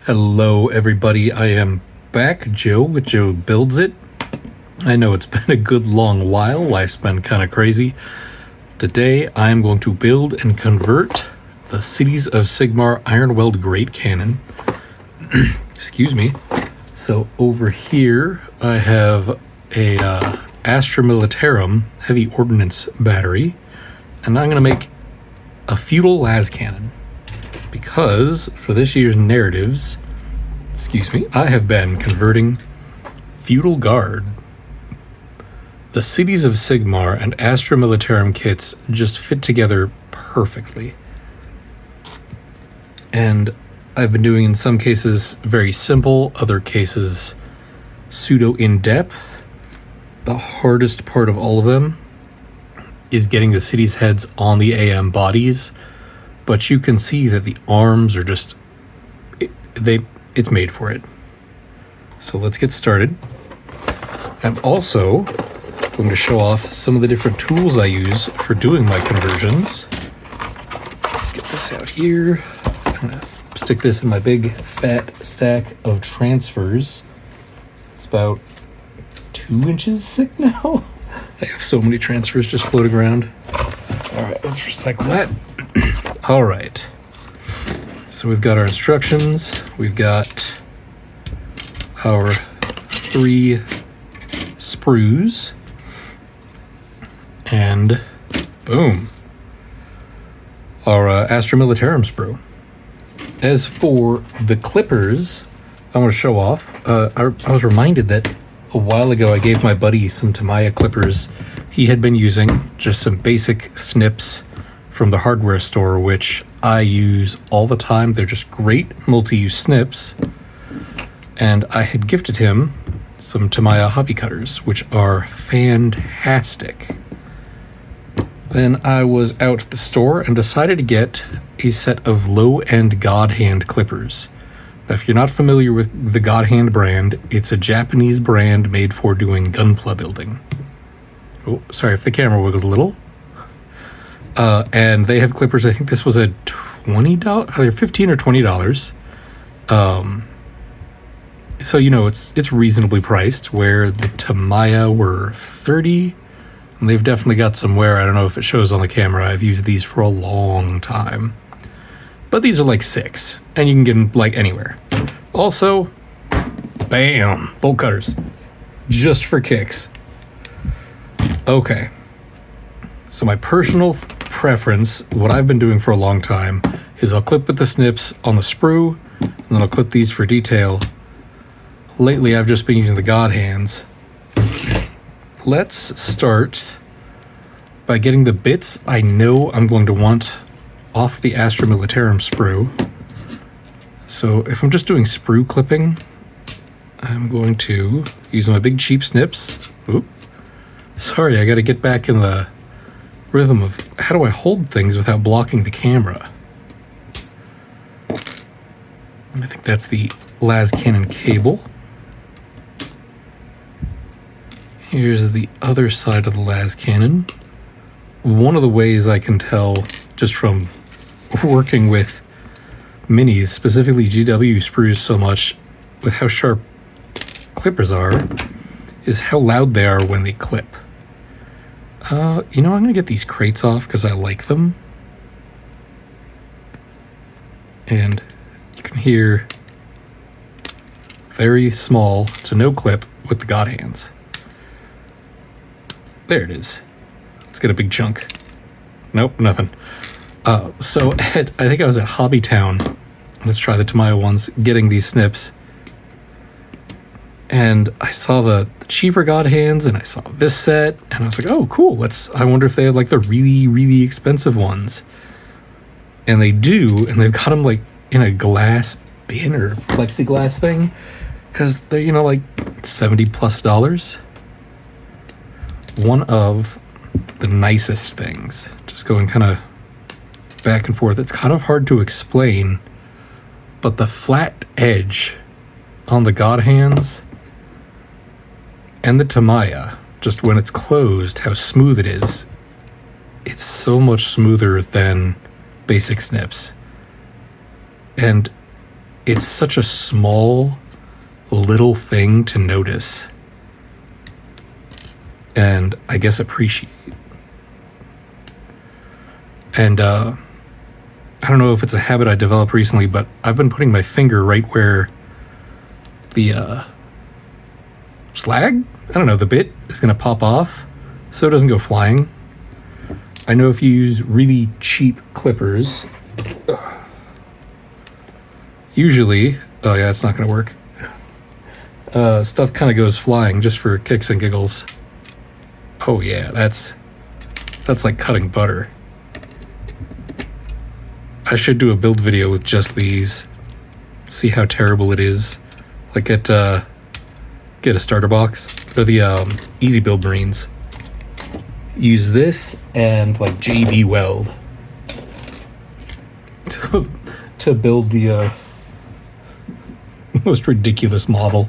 Hello everybody, I am back, Joe with Joe Builds It. I know it's been a good long while, life's been kind of crazy. Today I am going to build and convert the Cities of Sigmar Ironweld Great Cannon. Excuse me. So over here I have a Astra Militarum heavy ordnance battery, and I'm going to make a feudal Lascannon. Because for this year's narratives, I have been converting Feudal Guard. The Cities of Sigmar and Astra Militarum kits just fit together perfectly. And I've been doing, in some cases, very simple, other cases pseudo in-depth. The hardest part of all of them is getting the cities' heads on the AM bodies. But you can see that the arms are just, it's made for it. So let's get started. I'm also going to show off some of the different tools I use for doing my conversions. Let's get this out here. I'm going to stick this in my big fat stack of transfers. It's about 2 inches thick now. I have so many transfers just floating around. All right, let's recycle that. All right, so we've got our instructions, we've got our 3 sprues, and boom, our Astra Militarum sprue. As for the clippers, I want to show off, I was reminded that a while ago I gave my buddy some Tamiya clippers. He had been using just some basic snips from the hardware store, which I use all the time. They're just great multi-use snips. And I had gifted him some Tamiya hobby cutters, which are fantastic. Then I was out at the store and decided to get a set of low-end God Hand clippers. Now, if you're not familiar with the God Hand brand, it's a Japanese brand made for doing gunpla building. Oh, sorry if the camera wiggles a little. And they have clippers. I think this was a $20, either $15 or $20. So it's reasonably priced. Where the Tamiya were $30, and they've definitely got some wear. I don't know if it shows on the camera. I've used these for a long time, but these are like $6, and you can get them like anywhere. Also, bam, bolt cutters, just for kicks. Okay. So my personal preference, what I've been doing for a long time, is I'll clip with the snips on the sprue, and then I'll clip these for detail. Lately, I've just been using the God Hands. Let's start by getting the bits I know I'm going to want off the Astra Militarum sprue. So if I'm just doing sprue clipping, I'm going to use my big cheap snips. Oop. Sorry, I got to get back in the rhythm of how do I hold things without blocking the camera. And I think that's the Lascannon cable. Here's the other side of the Lascannon. One of the ways I can tell just from working with minis, specifically GW sprues so much, with how sharp clippers are, is how loud they are when they clip. I'm going to get these crates off because I like them. And you can hear very small to no clip with the God Hands. There it is. Let's get a big chunk. Nope, nothing. So I think I was at Hobbytown. Let's try the Tamiya ones, getting these snips. And I saw the cheaper God Hands, and I saw this set, and I was like, oh, cool. I wonder if they have like the really, really expensive ones. And they do, and they've got them like in a glass bin or plexiglass thing, because they're, like $70+ One of the nicest things, just going kind of back and forth. It's kind of hard to explain, but the flat edge on the God Hands and the Tamiya, just when it's closed, how smooth it is. It's so much smoother than basic snips. And it's such a small little thing to notice and I guess appreciate. And I don't know if it's a habit I developed recently, but I've been putting my finger right where the slag, I don't know, the bit is going to pop off so it doesn't go flying. I know if you use really cheap clippers, usually, oh yeah, it's not going to work. Stuff kind of goes flying just for kicks and giggles. Oh yeah, that's like cutting butter. I should do a build video with just these. See how terrible it is. Like get a starter box. They're the Easy Build Marines. Use this and like JB Weld to build the most ridiculous model.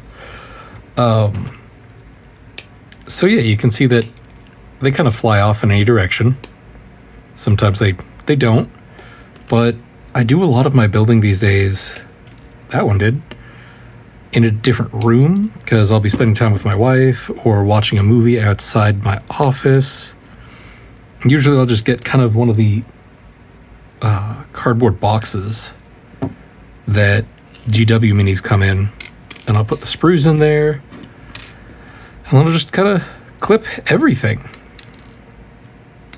So yeah, you can see that they kind of fly off in any direction. Sometimes they don't. But I do a lot of my building these days, that one did, in a different room, because I'll be spending time with my wife or watching a movie outside my office. Usually I'll just get kind of one of the cardboard boxes that GW minis come in, and I'll put the sprues in there, and then I'll just kind of clip everything.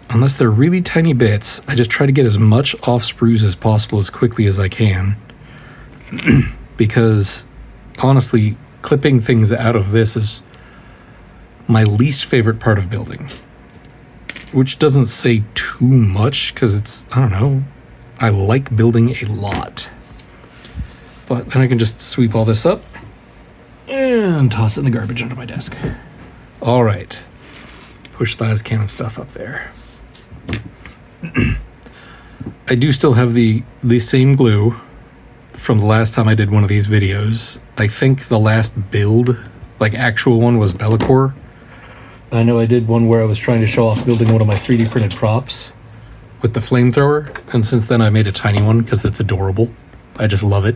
Unless they're really tiny bits, I just try to get as much off sprues as possible as quickly as I can. Because, honestly, clipping things out of this is my least favorite part of building. Which doesn't say too much, because it's, I don't know, I like building a lot. But then I can just sweep all this up and toss it in the garbage under my desk. All right. Push Lascannon stuff up there. I do still have the same glue from the last time I did one of these videos. I think the last build, like actual one, was Bellacore. I know I did one where I was trying to show off building one of my 3D printed props with the flamethrower, and since then I made a tiny one because it's adorable. I just love it.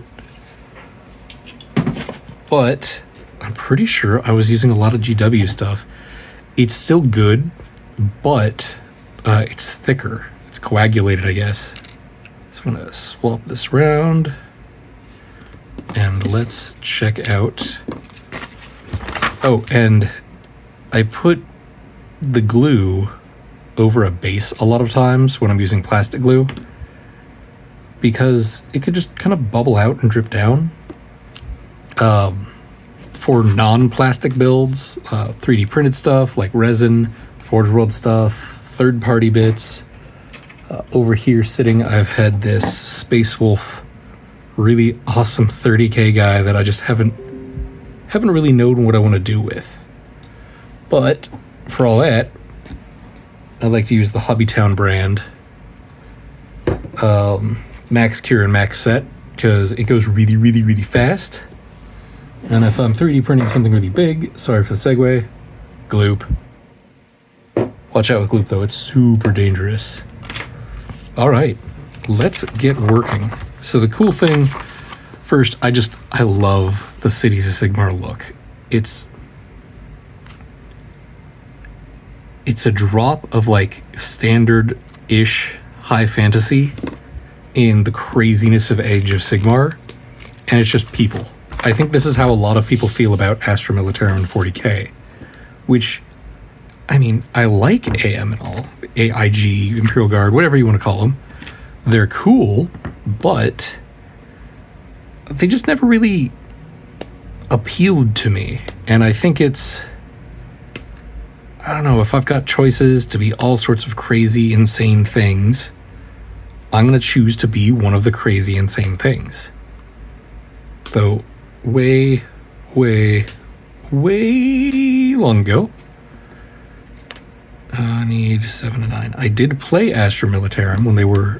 But I'm pretty sure I was using a lot of GW stuff. It's still good, but it's thicker. It's coagulated, I guess. So I'm gonna swap this round and let's check out. Oh, and I put the glue over a base a lot of times when I'm using plastic glue because it could just kind of bubble out and drip down. For non-plastic builds, 3D printed stuff like resin, Forge World stuff, third-party bits. Over here sitting, I've had this Space Wolf really awesome 30K guy that I just haven't really known what I want to do with. But for all that, I like to use the Hobbytown brand Max Cure and Max Set because it goes really, really, really fast. And if I'm 3D printing something really big, sorry for the segue, gloop. Watch out with gloop though, it's super dangerous. All right, let's get working. So the cool thing, first, I love the Cities of Sigmar look. It's a drop of like standard-ish high fantasy in the craziness of Age of Sigmar, and it's just people. I think this is how a lot of people feel about Astra Militarum and 40K, which, I mean, I like AM and all, AIG, Imperial Guard, whatever you want to call them. They're cool, but they just never really appealed to me. And I think it's, I don't know, if I've got choices to be all sorts of crazy, insane things, I'm going to choose to be one of the crazy, insane things. So, way long ago, I need 7 and 9. I did play Astra Militarum when they were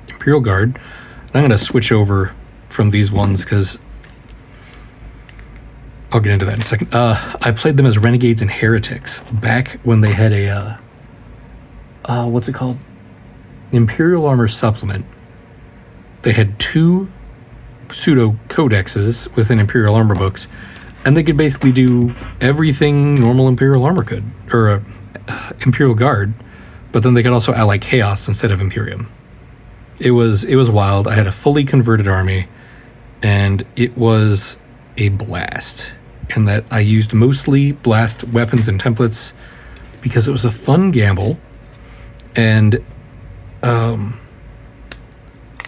Imperial Guard. And I'm going to switch over from these ones because I'll get into that in a second. I played them as Renegades and Heretics back when they had a what's it called? Imperial Armor Supplement. They had 2 pseudo codexes within Imperial armor books, and they could basically do everything normal Imperial armor could, or Imperial Guard, but then they could also ally Chaos instead of Imperium. It was wild. I had a fully converted army, and it was a blast. And that I used mostly blast weapons and templates because it was a fun gamble, and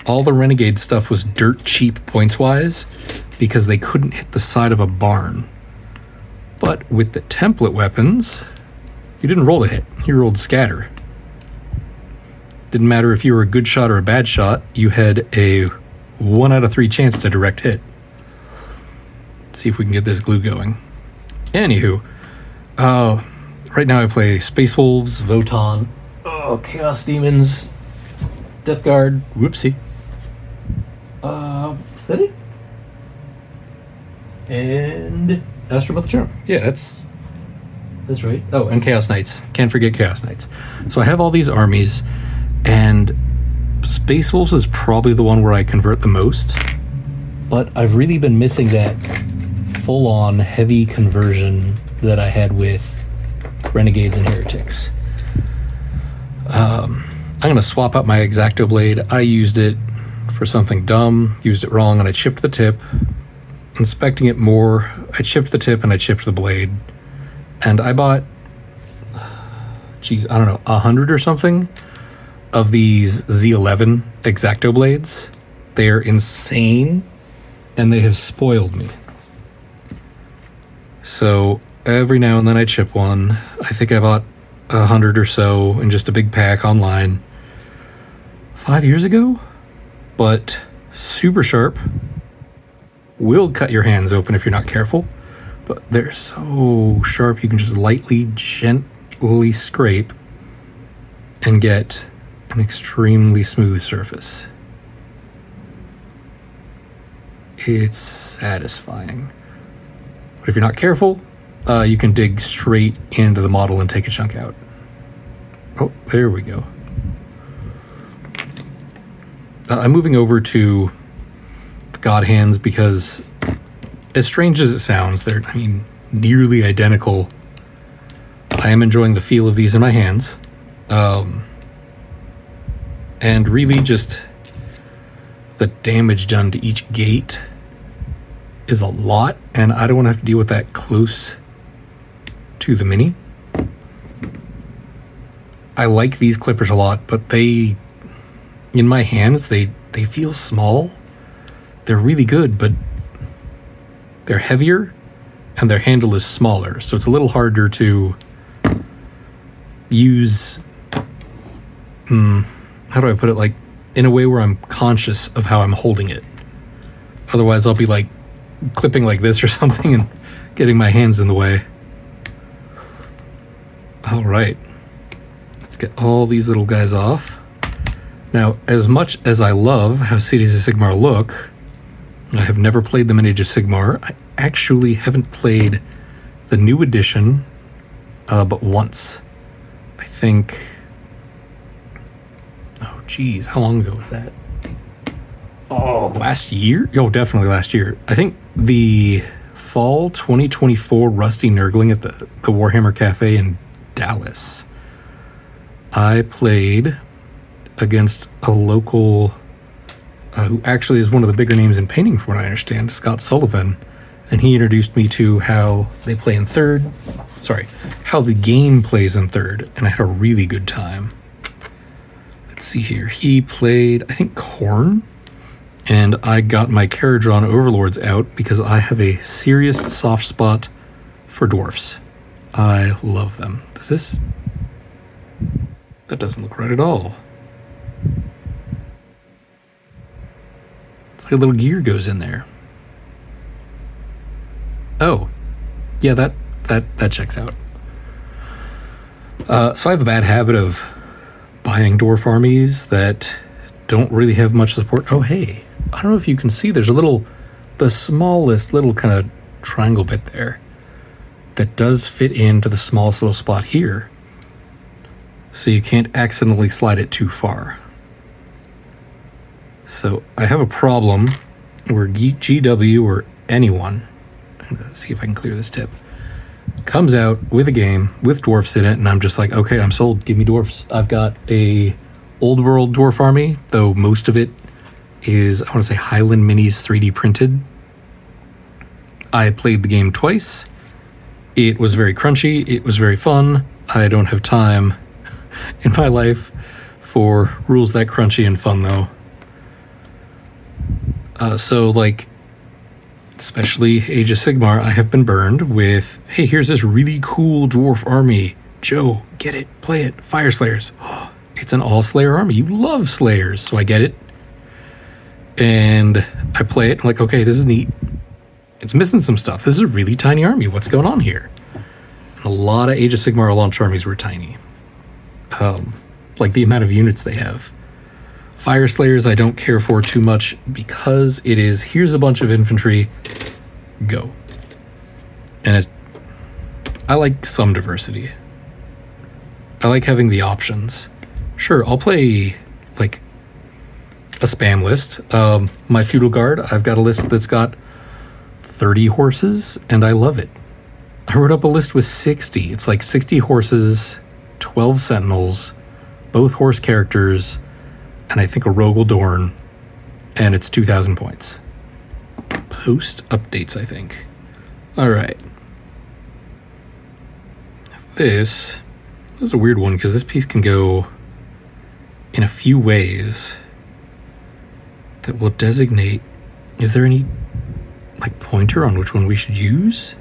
all the Renegade stuff was dirt cheap points-wise because they couldn't hit the side of a barn. But with the template weapons, you didn't roll a hit, you rolled scatter. Didn't matter if you were a good shot or a bad shot, you had a 1 out of 3 chance to direct hit. Let's see if we can get this glue going. Anywho, right now I play Space Wolves, Voton, Chaos Demons, Death Guard, whoopsie. Is that it? And Astronaut the Charm. Yeah, that's right. Oh, and Chaos Knights. Can't forget Chaos Knights. So I have all these armies, and Space Wolves is probably the one where I convert the most, but I've really been missing that full-on heavy conversion that I had with Renegades and Heretics. I'm going to swap out my X-Acto blade. I used it for something dumb, used it wrong, and I chipped the tip. Inspecting it more, I chipped the tip and I chipped the blade. And I bought, I don't know, 100 or something of these Z11 X-Acto blades. They are insane, and they have spoiled me. So every now and then I chip one. I think I bought 100 or so in just a big pack online 5 years ago, but super sharp. Will cut your hands open if you're not careful, but they're so sharp you can just lightly, gently scrape and get an extremely smooth surface. It's satisfying. But if you're not careful, you can dig straight into the model and take a chunk out. Oh, there we go. I'm moving over to the God Hands because, as strange as it sounds, they're, nearly identical. I am enjoying the feel of these in my hands. And really just the damage done to each gate is a lot, and I don't want to have to deal with that close to the Mini. I like these clippers a lot, but they, in my hands, they feel small. They're really good, but they're heavier and their handle is smaller, so it's a little harder to use, how do I put it, like in a way where I'm conscious of how I'm holding it. Otherwise I'll be like clipping like this or something and getting my hands in the way. All right, let's get all these little guys off. Now, as much as I love how Cities of Sigmar look, I have never played them in Age of Sigmar. I actually haven't played the new edition but once. I think, oh geez, how long ago was that? Oh, last year? Oh, definitely last year. I think the fall 2024 Rusty Nurgling at the Warhammer Cafe in Dallas. I played against a local who actually is one of the bigger names in painting from what I understand, Scott Sullivan, and he introduced me to how they play in third, how the game plays in third, and I had a really good time. Let's see here, he played, I think, Khorne, and I got my Caradron Overlords out because I have a serious soft spot for dwarfs. I love them. That doesn't look right at all. It's like a little gear goes in there. Oh, yeah, that checks out. So I have a bad habit of buying dwarf armies that don't really have much support. Oh, hey, I don't know if you can see, there's the smallest little kind of triangle bit there that does fit into the smallest little spot here. So you can't accidentally slide it too far. So I have a problem where GW or anyone, let's see if I can clear this tip, comes out with a game with dwarfs in it, and I'm just like, okay, I'm sold. Give me dwarfs. I've got a old world dwarf army, though most of it is, I want to say, Highland Minis 3D printed. I played the game twice. It was very crunchy. It was very fun. I don't have time in my life for rules that crunchy and fun, though. So, like, especially Age of Sigmar, I have been burned with, hey, here's this really cool dwarf army. Joe, get it, play it. Fire Slayers. Oh, it's an all-Slayer army. You love Slayers, so I get it. And I play it. I'm like, okay, this is neat. It's missing some stuff. This is a really tiny army. What's going on here? And a lot of Age of Sigmar launch armies were tiny. Like the amount of units they have. Fire Slayers I don't care for too much because it is, here's a bunch of infantry, go. And I like some diversity. I like having the options. Sure, I'll play like a spam list. My Feudal Guard, I've got a list that's got 30 horses and I love it. I wrote up a list with 60. It's like 60 horses, 12 sentinels, both horse characters, and I think a Rogel Dorn, and it's 2,000 points. Post updates, I think. All right. This is a weird one because this piece can go in a few ways that will designate. Is there any like pointer on which one we should use?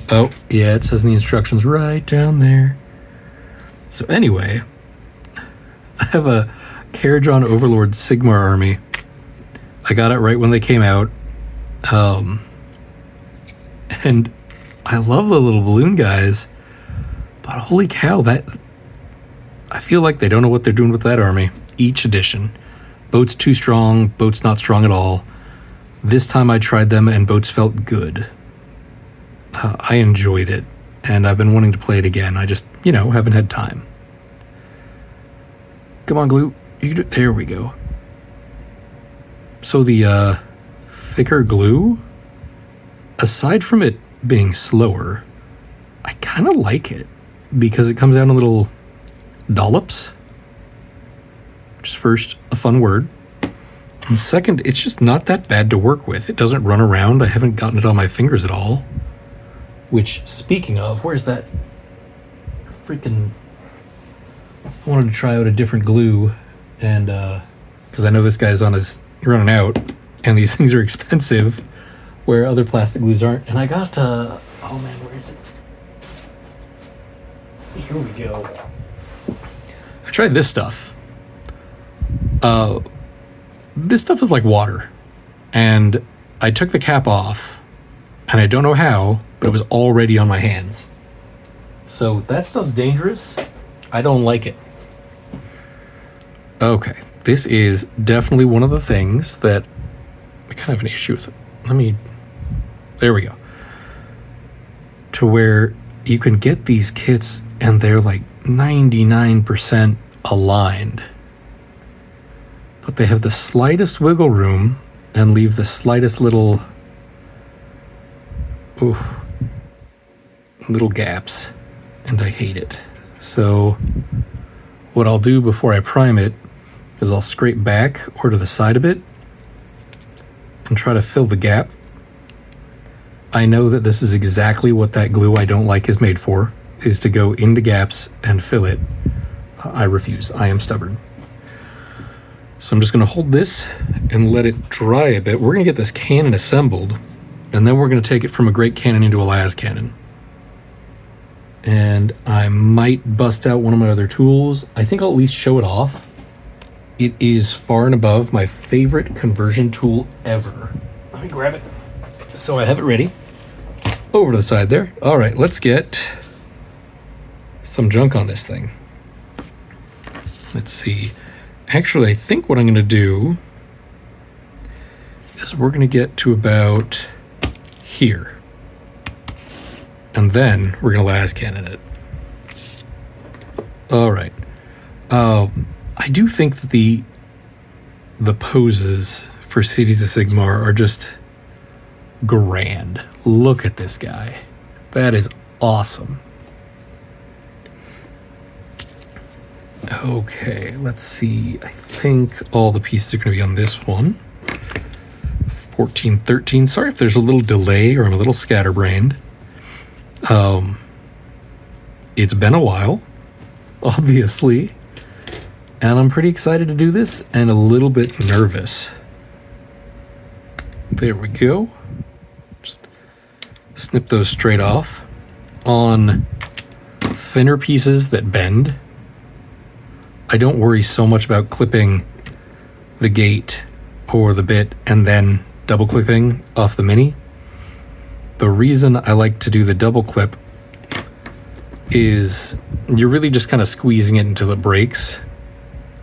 Oh, yeah, it says in the instructions right down there. So anyway, I have a Caradron Overlord Sigmar army. I got it right when they came out. And I love the little balloon guys, but holy cow, that I feel like they don't know what they're doing with that army. Each edition. Boat's too strong, boat's not strong at all. This time I tried them and boats felt good. I enjoyed it, and I've been wanting to play it again. I just, haven't had time. Come on, glue. There we go. So the thicker glue, aside from it being slower, I kind of like it because it comes out in little dollops. Which is first, a fun word. And second, it's just not that bad to work with. It doesn't run around. I haven't gotten it on my fingers at all. Which, speaking of, where's that freaking... I wanted to try out a different glue, and because I know this guy's running out, and these things are expensive, where other plastic glues aren't. And I got, oh man, where is it? Here we go. I tried this stuff. This stuff is like water, and I took the cap off, and I don't know how, but it was already on my hands. So that stuff's dangerous. I don't like it. Okay, this is definitely one of the things that I kind of have an issue with. There we go. To where you can get these kits and they're like 99% aligned. But they have the slightest wiggle room and leave the slightest little gaps, and I hate it. So what I'll do before I prime it is I'll scrape back or to the side a bit and try to fill the gap. I know that this is exactly what that glue I don't like is made for, is to go into gaps and fill it. I refuse. I am stubborn. So I'm just going to hold this and let it dry a bit. We're going to get this cannon assembled, and then we're going to take it from a Great Cannon into a Lascannon. And I might bust out one of my other tools. I think I'll at least show it off. It is far and above my favorite conversion tool ever. Let me grab it so I have it ready. Over to the side there. All right, let's get some junk on this thing. Let's see. Actually, I think what I'm going to do is we're going to get to about here. And then we're going to Lascannon it. All right. I do think that the poses for Cities of Sigmar are just grand. Look at this guy. That is awesome. Okay, let's see. I think all the pieces are going to be on this one. 14, 13. Sorry if there's a little delay or I'm a little scatterbrained. It's been a while, obviously, and I'm pretty excited to do this and a little bit nervous. There we go. Just snip those straight off. On thinner pieces that bend, I don't worry so much about clipping the gate or the bit and then double clipping off the mini. The reason I like to do the double clip is you're really just kind of squeezing it until it breaks.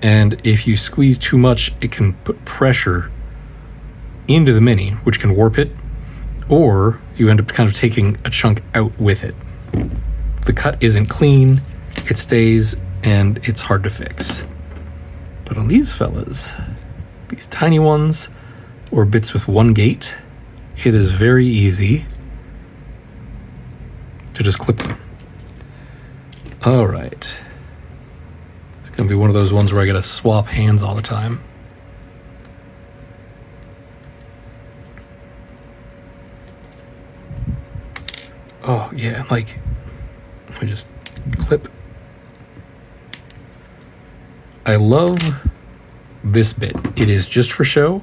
And if you squeeze too much, it can put pressure into the mini, which can warp it, or you end up kind of taking a chunk out with it. If the cut isn't clean, it stays and it's hard to fix. But on these fellas, these tiny ones or bits with one gate, it is very easy to just clip them. All right. It's gonna be one of those ones where I gotta swap hands all the time. Oh yeah, like, let me just clip. I love this bit. It is just for show.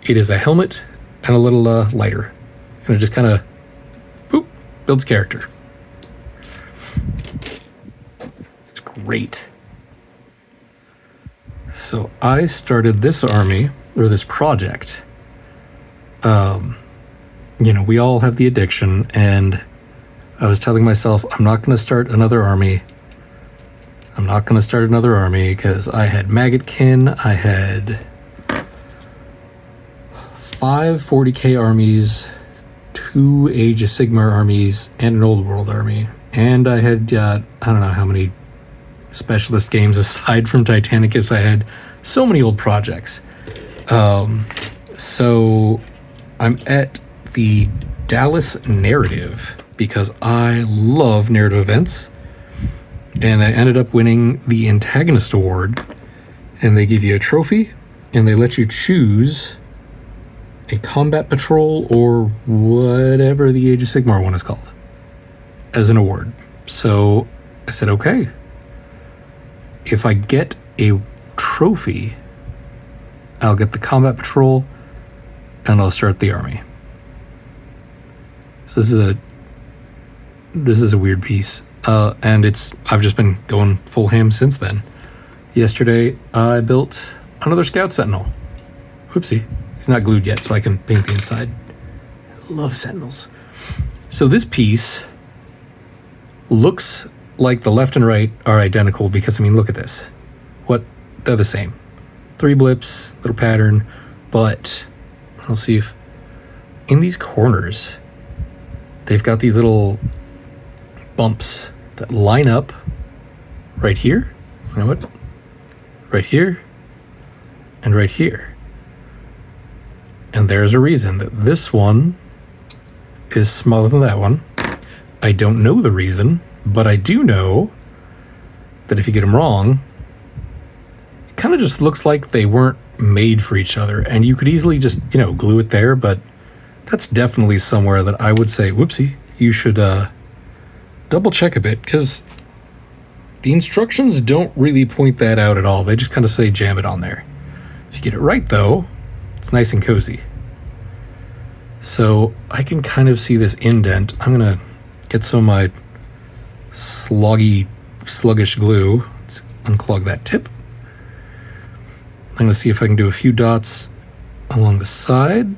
It is a helmet and a little lighter. And it just kind of, boop, builds character. It's great. So I started this army, or this project. You know, we all have the addiction, and I was telling myself, I'm not going to start another army. I'm not going to start another army because I had Maggotkin, I had 5 40k armies, 2 Age of Sigmar armies, and an Old World army. And I had got, I don't know how many specialist games aside from Titanicus. I had so many old projects. So I'm at the Dallas Narrative because I love narrative events. And I ended up winning the Antagonist Award, and they give you a trophy, and they let you choose a combat patrol or whatever the Age of Sigmar one is called as an award. So I said, okay, if I get a trophy, I'll get the combat patrol and I'll start the army. So this is a weird piece. And I've just been going full ham since then. Yesterday, I built another Scout Sentinel. Whoopsie. He's not glued yet, so I can paint the inside. I love Sentinels. So this piece looks like the left and right are identical because, I mean, look at this. They're the same. 3 blips, little pattern, but I'll see if in these corners, they've got these little bumps that line up right here. You know what? Right here and right here. And there's a reason that this one is smaller than that one. I don't know the reason, but I do know that if you get them wrong, it kind of just looks like they weren't made for each other. And you could easily just, glue it there, but that's definitely somewhere that I would say, whoopsie, you should double check a bit, because the instructions don't really point that out at all. They just kind of say jam it on there. If you get it right, though, it's nice and cozy. So I can kind of see this indent. I'm going to get some of my sluggish glue. Let's unclog that tip. I'm going to see if I can do a few dots along the side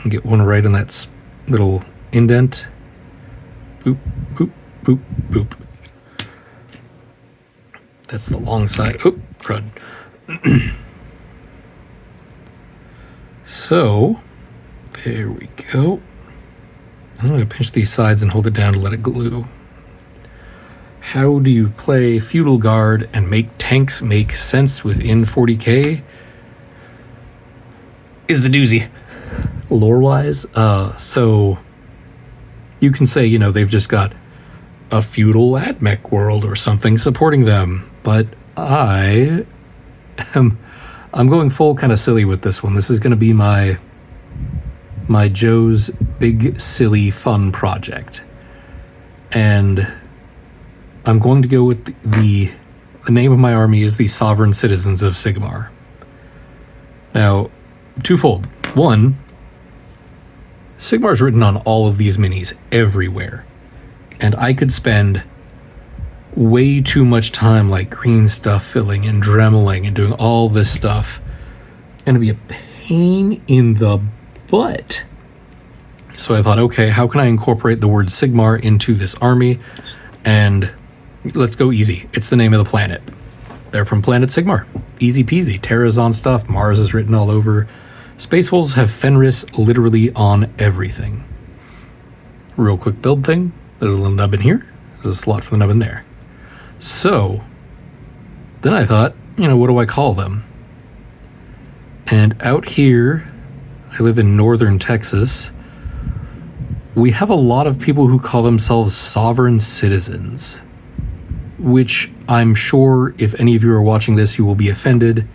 and get one right in that little indent. Boop, boop, boop, boop. That's the long side. Oh, crud. So, there we go. I'm going to pinch these sides and hold it down to let it glue. how do you play Feudal Guard and make tanks make sense within 40k is a doozy, lore-wise. So you can say, you know, they've just got a feudal AdMech world or something supporting them, but I'm going full kind of silly with this one. This is going to be my Joe's big silly fun project, and I'm going to go with the name of my army is the Sovereign Citizens of Sigmar. Now, twofold. One, Sigmar's written on all of these minis everywhere, and I could spend way too much time like green stuff filling and dremeling and doing all this stuff, and it'd be a pain in the butt. So I thought, okay, how can I incorporate the word Sigmar into this army? And let's go easy. It's the name of the planet. They're from planet Sigmar. Easy peasy. Terra's on stuff. Mars is written all over. Space Wolves have Fenris literally on everything. Real quick build thing. There's a little nub in here. There's a slot for the nub in there. So then I thought, you know, what do I call them? And out here, I live in northern Texas. We have a lot of people who call themselves sovereign citizens, which I'm sure if any of you are watching this, you will be offended.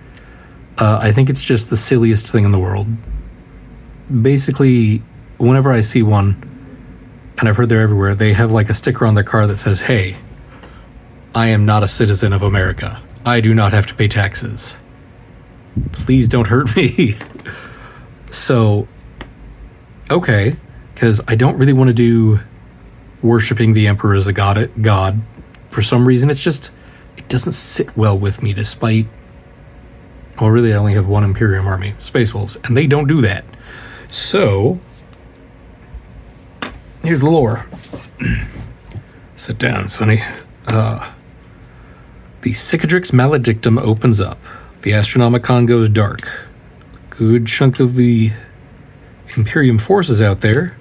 I think it's just the silliest thing in the world. Basically, whenever I see one, and I've heard they're everywhere, they have like a sticker on their car that says, "Hey, I am not a citizen of America. I do not have to pay taxes. Please don't hurt me." So, okay, because I don't really want to do worshiping the emperor as a god. For some reason, it doesn't sit well with me, despite, well, really, I only have one Imperium army, Space Wolves, and they don't do that. So, here's the lore. Sit down, Sonny. The Cicadrix Maledictum opens up. The Astronomicon goes dark. Good chunk of the Imperium forces out there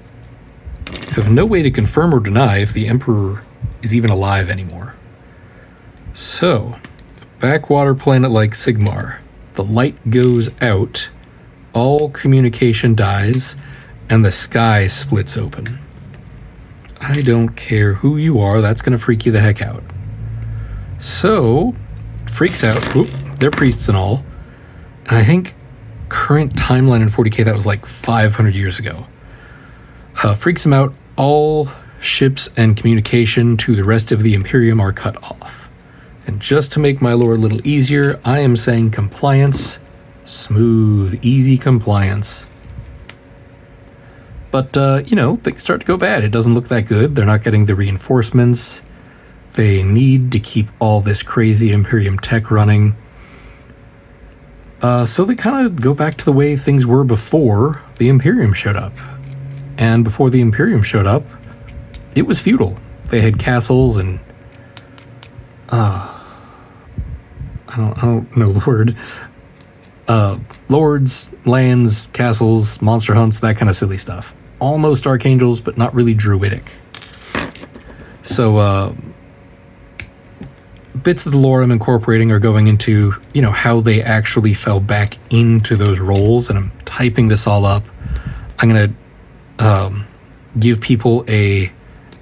have no way to confirm or deny if the Emperor is even alive anymore. So, backwater planet like Sigmar, the light goes out, all communication dies, and the sky splits open. I don't care who you are, that's going to freak you the heck out. So, freaks out. Whoop, they're priests and all. And I think current timeline in 40k, that was like 500 years ago. Freaks him out. All ships and communication to the rest of the Imperium are cut off. And just to make my lore a little easier, I am saying compliance. Smooth, easy compliance. But, you know, things start to go bad. It doesn't look that good. They're not getting the reinforcements. They need to keep all this crazy Imperium tech running. So they kind of go back to the way things were before the Imperium showed up. And before the Imperium showed up, it was feudal. They had castles and I don't know the word. Lords, lands, castles, monster hunts, that kind of silly stuff. Almost archangels, but not really druidic. So bits of the lore I'm incorporating are going into, you know, how they actually fell back into those roles, and I'm typing this all up. I'm going to give people a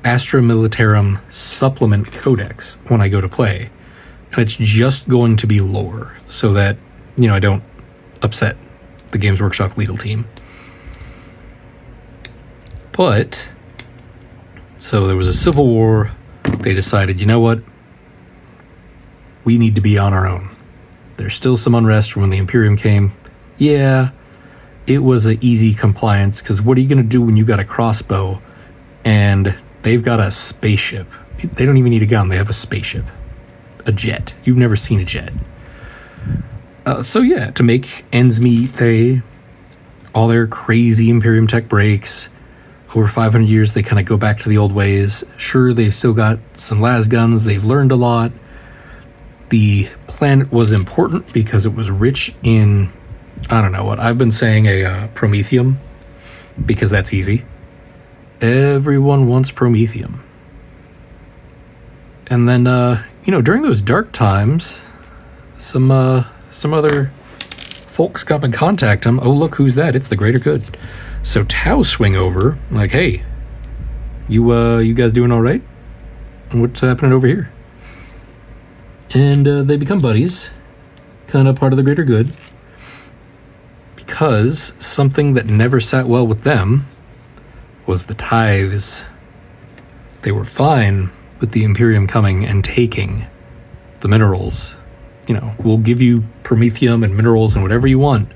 Astra Militarum supplement codex when I go to play. And it's just going to be lore, so that, you know, I don't upset the Games Workshop legal team. But, so there was a civil war. They decided, you know what? We need to be on our own. There's still some unrest from when the Imperium came. Yeah, it was an easy compliance, because what are you going to do when you got a crossbow and they've got a spaceship? They don't even need a gun. They have a spaceship. A jet. You've never seen a jet. So yeah, to make ends meet, all their crazy Imperium tech breaks. Over 500 years, they kind of go back to the old ways. Sure, they've still got some las guns. They've learned a lot. The planet was important because it was rich in, I don't know what, I've been saying a promethium, because that's easy. Everyone wants promethium. And then, during those dark times, some other folks come and contact him. Oh, look, who's that? It's the greater good. So Tau swing over, like, hey, you guys doing all right? What's happening over here? And they become buddies, kind of part of the greater good, because something that never sat well with them was the tithes. They were fine with the Imperium coming and taking the minerals. We'll give you promethium and minerals and whatever you want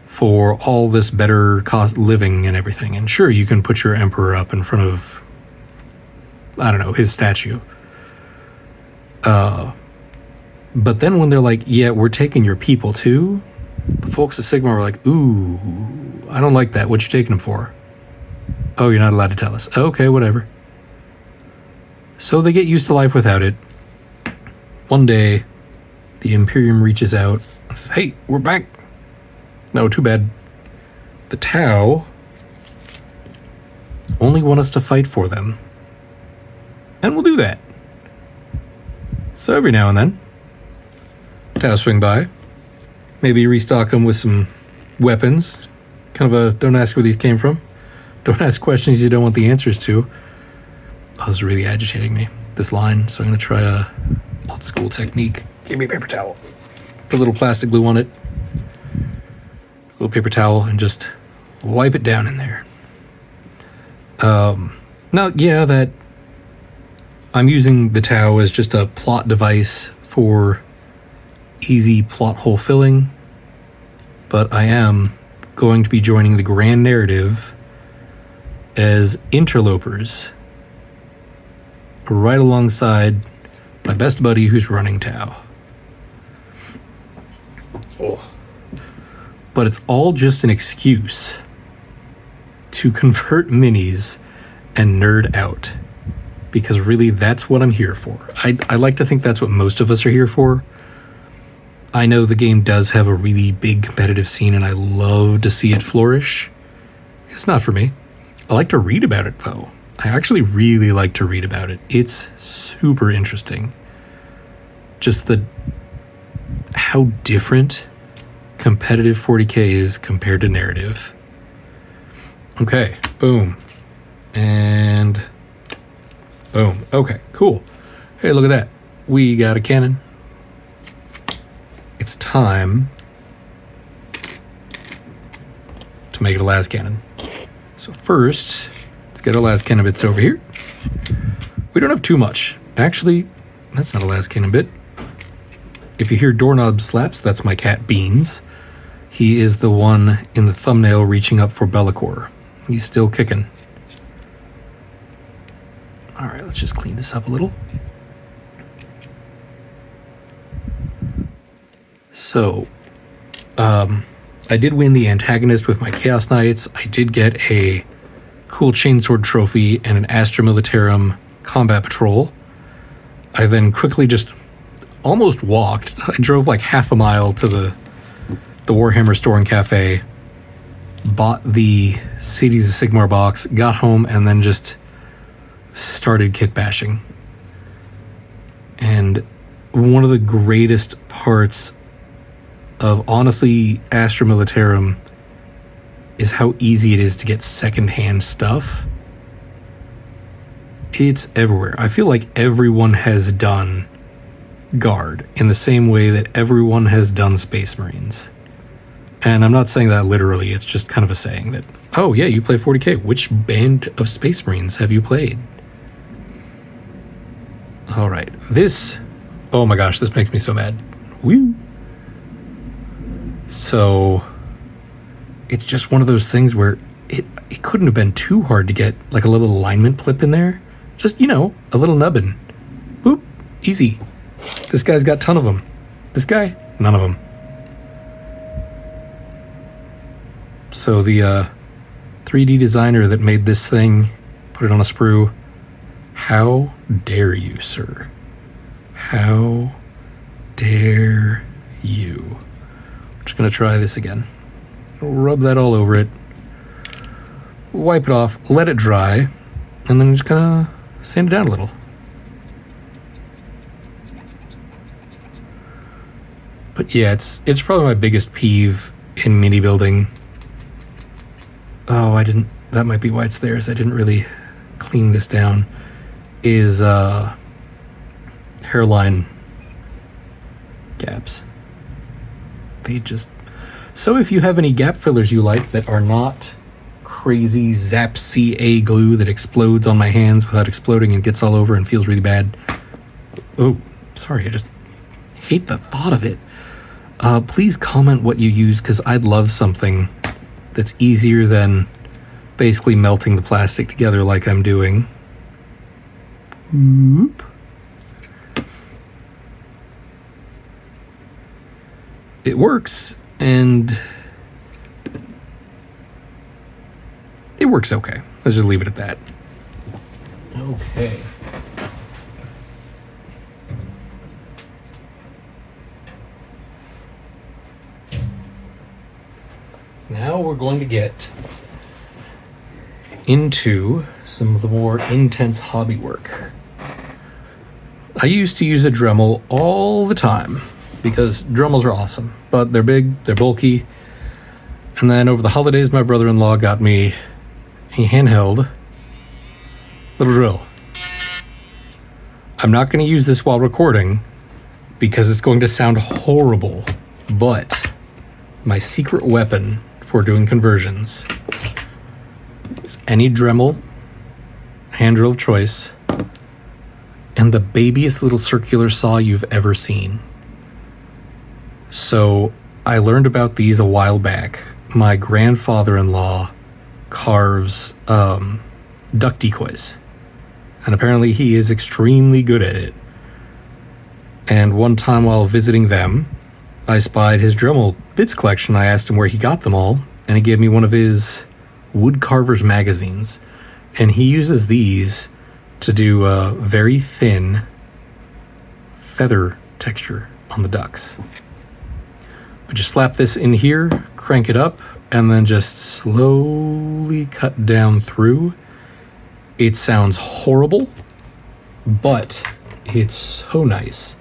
for all this better cost living and everything. And sure, you can put your emperor up in front of, I don't know, his statue. But then when they're like, yeah, we're taking your people too, the folks of Sigmar were like, ooh, I don't like that. What you taking them for? Oh, you're not allowed to tell us. Okay, whatever. So they get used to life without it. One day, the Imperium reaches out and says, hey, we're back. No, too bad. The Tau only want us to fight for them. And we'll do that. So every now and then, Tau swing by. Maybe restock them with some weapons. Kind of a, don't ask where these came from. Don't ask questions you don't want the answers to. Oh, this is really agitating me, this line. So I'm going to try a old school technique. Give me a paper towel. Put a little plastic glue on it. A little paper towel and just wipe it down in there. Now, yeah, that I'm using the Tau as just a plot device for easy plot hole filling, but I am going to be joining the grand narrative as interlopers right alongside my best buddy who's running Tau. Oh. But it's all just an excuse to convert minis and nerd out. Because really, that's what I'm here for. I like to think that's what most of us are here for. I know the game does have a really big competitive scene, and I love to see it flourish. It's not for me. I like to read about it, though. I actually really like to read about it. It's super interesting. Just how different competitive 40K is compared to narrative. Okay, boom. And boom. Okay, cool. Hey, look at that. We got a cannon. It's time to make it a Lascannon. So first, let's get our Lascannon bits over here. We don't have too much. Actually, that's not a Lascannon bit. If you hear doorknob slaps, that's my cat Beans. He is the one in the thumbnail reaching up for Bellicor. He's still kicking. All right, let's just clean this up a little. So, I did win the antagonist with my Chaos Knights. I did get a cool chainsword trophy and an Astra Militarum combat patrol. I then quickly just almost walked. I drove like half a mile to the Warhammer store and cafe, bought the Cities of Sigmar box, got home, and then just started kit bashing. And one of the greatest parts of, honestly, Astra Militarum is how easy it is to get secondhand stuff. It's everywhere. I feel like everyone has done Guard in the same way that everyone has done Space Marines. And I'm not saying that literally, it's just kind of a saying that, oh yeah, you play 40K. Which band of Space Marines have you played? All right, this, oh my gosh, this makes me so mad. Woo! So, it's just one of those things where it couldn't have been too hard to get like a little alignment clip in there. Just, a little nubbin. Boop, easy. This guy's got a ton of them. This guy, none of them. So the 3D designer that made this thing, put it on a sprue. How dare you, sir? How dare you? I'm just going to try this again. Rub that all over it. Wipe it off. Let it dry. And then just kind of sand it down a little. But yeah, it's probably my biggest peeve in mini building. Oh, that might be why it's there, is I didn't really clean this down, is hairline gaps. So if you have any gap fillers you like that are not crazy Zap CA glue that explodes on my hands without exploding and gets all over and feels really bad. Oh, sorry, I just hate the thought of it. Please comment what you use, because I'd love something that's easier than basically melting the plastic together like I'm doing. Whoop. It works, and it works okay. Let's just leave it at that. Okay. Now we're going to get into some of the more intense hobby work. I used to use a Dremel all the time because Dremels are awesome, but they're big, they're bulky. And then over the holidays, my brother-in-law got me a handheld little drill. I'm not going to use this while recording because it's going to sound horrible, but my secret weapon for doing conversions is any Dremel, hand drill of choice, and the babiest little circular saw you've ever seen. So I learned about these a while back. My grandfather-in-law carves duck decoys, and apparently he is extremely good at it. And one time while visiting them, I spied his Dremel bits collection. I asked him where he got them all, and he gave me one of his wood carvers magazines, and he uses these to do a very thin feather texture on the ducks. But just slap this in here, crank it up, and then just slowly cut down through. It sounds horrible, but it's so nice.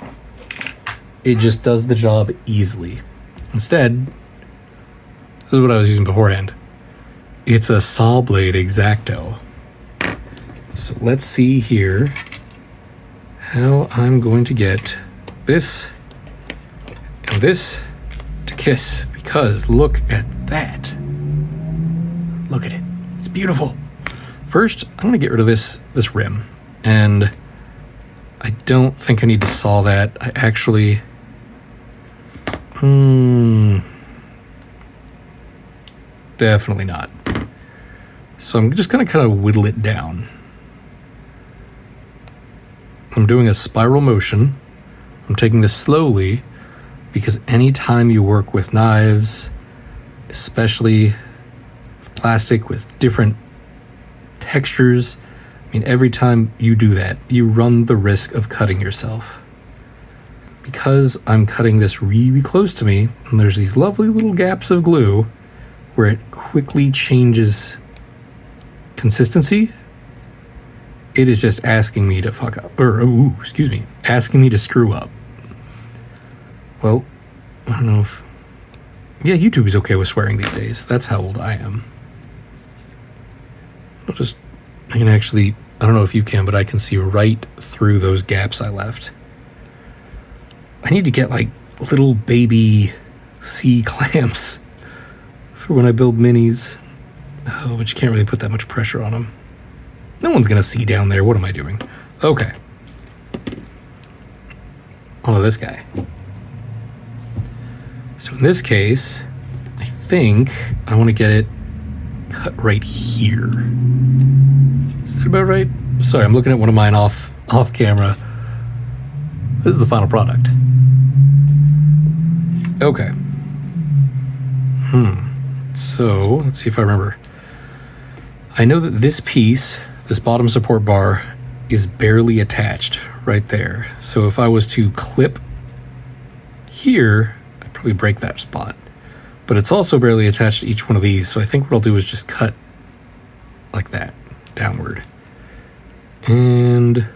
It just does the job easily. Instead, this is what I was using beforehand. It's a saw blade X-Acto. So let's see here how I'm going to get this and this to kiss, because look at that. Look at it. It's beautiful. First, I'm going to get rid of this rim, and I don't think I need to saw that. I actually definitely not. So I'm just going to kind of whittle it down. I'm doing a spiral motion. I'm taking this slowly because anytime you work with knives, especially with plastic with different textures, I mean, every time you do that, you run the risk of cutting yourself. Because I'm cutting this really close to me, and there's these lovely little gaps of glue where it quickly changes consistency, it is just asking me to fuck up, asking me to screw up. Well, I don't know if, yeah, YouTube is okay with swearing these days. That's how old I am. I can actually, I don't know if you can, but I can see right through those gaps I left. I need to get like little baby C-clamps for when I build minis. Oh, but you can't really put that much pressure on them. No one's gonna see down there. What am I doing? Okay. On to this guy. So in this case, I think I want to get it cut right here. Is that about right? Sorry, I'm looking at one of mine off camera. This is the final product. Okay. So let's see if I remember. I know that this piece, this bottom support bar, is barely attached right there. So if I was to clip here, I'd probably break that spot. But it's also barely attached to each one of these. So I think what I'll do is just cut like that, downward. And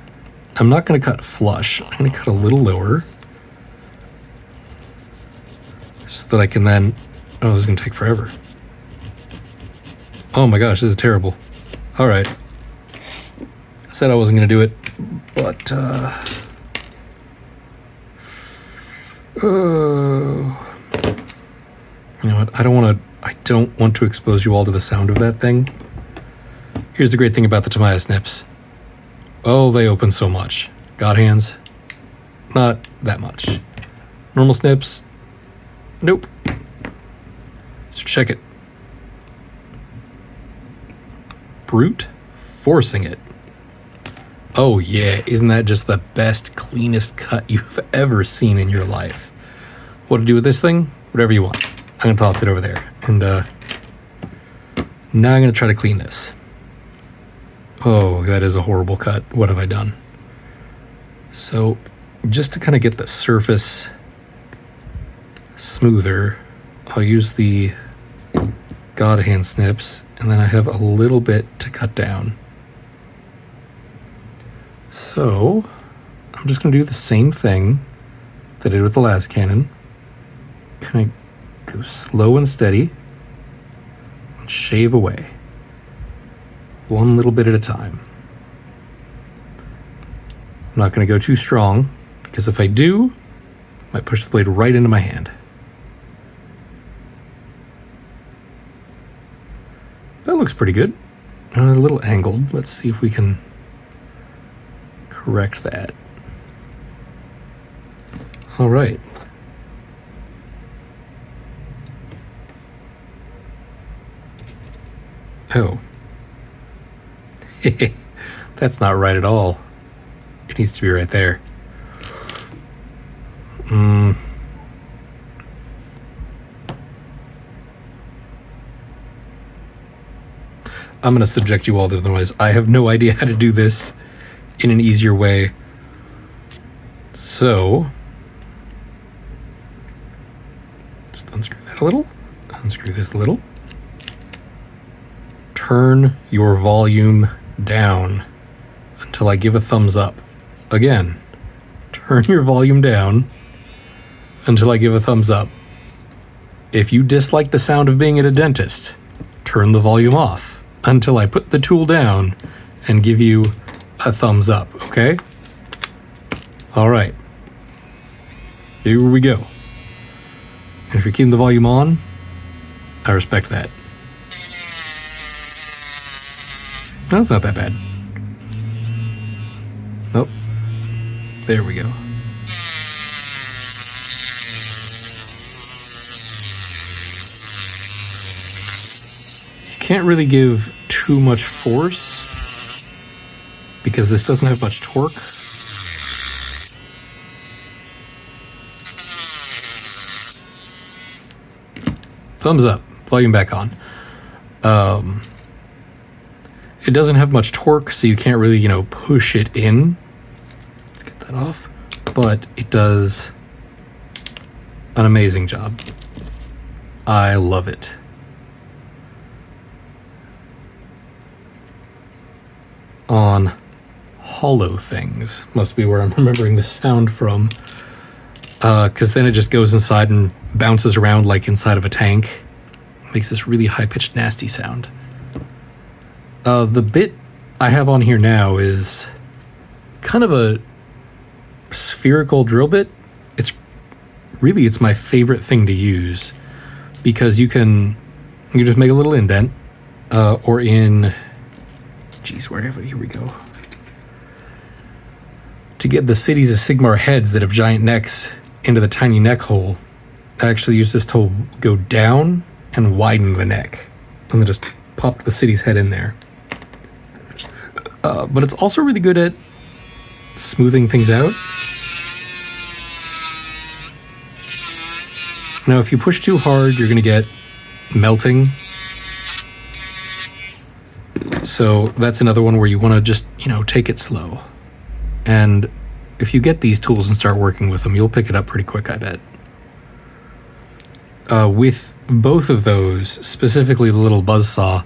I'm not going to cut flush. I'm going to cut a little lower. so that I can then... Oh, this is going to take forever. Oh my gosh, this is terrible. All right. I said I wasn't going to do it, but... You know what? I don't want to expose you all to the sound of that thing. Here's the great thing about the Tamiya snips. Oh, they open so much. God hands, not that much. Normal snips, nope. So check it. Brute forcing it. Oh yeah, isn't that just the best, cleanest cut you've ever seen in your life? What to do with this thing? Whatever you want. I'm gonna toss it over there. And now I'm gonna try to clean this. Oh, that is a horrible cut. What have I done? So just to kind of get the surface smoother, I'll use the God hand snips, and then I have a little bit to cut down. So I'm just going to do the same thing that I did with the Lascannon. Kind of go slow and steady and shave away. One little bit at a time. I'm not going to go too strong, because if I do, I might push the blade right into my hand. That looks pretty good. A little angled. Let's see if we can correct that. All right. Oh. That's not right at all. It needs to be right there. I'm going to subject you all to the noise. I have no idea how to do this in an easier way. So, just unscrew that a little. Unscrew this a little. Turn your volume down until I give a thumbs up. Again, turn your volume down until I give a thumbs up. If you dislike the sound of being at a dentist, turn the volume off until I put the tool down and give you a thumbs up, okay? All right. Here we go. And if you're keeping the volume on, I respect that. No, it's not that bad. Oh, there we go. You can't really give too much force because this doesn't have much torque. Thumbs up, volume back on. It doesn't have much torque, so you can't really, push it in. Let's get that off. But it does an amazing job. I love it. On hollow things must be where I'm remembering the sound from. Because then it just goes inside and bounces around like inside of a tank. Makes this really high-pitched, nasty sound. The bit I have on here now is kind of a spherical drill bit. It's my favorite thing to use because you can just make a little indent, or in, wherever, here we go. To get the cities of Sigmar heads that have giant necks into the tiny neck hole, I actually use this to go down and widen the neck, and then just pop the city's head in there. But it's also really good at smoothing things out. Now, if you push too hard, you're going to get melting. So that's another one where you want to just, take it slow. And if you get these tools and start working with them, you'll pick it up pretty quick, I bet. With both of those, specifically the little buzzsaw,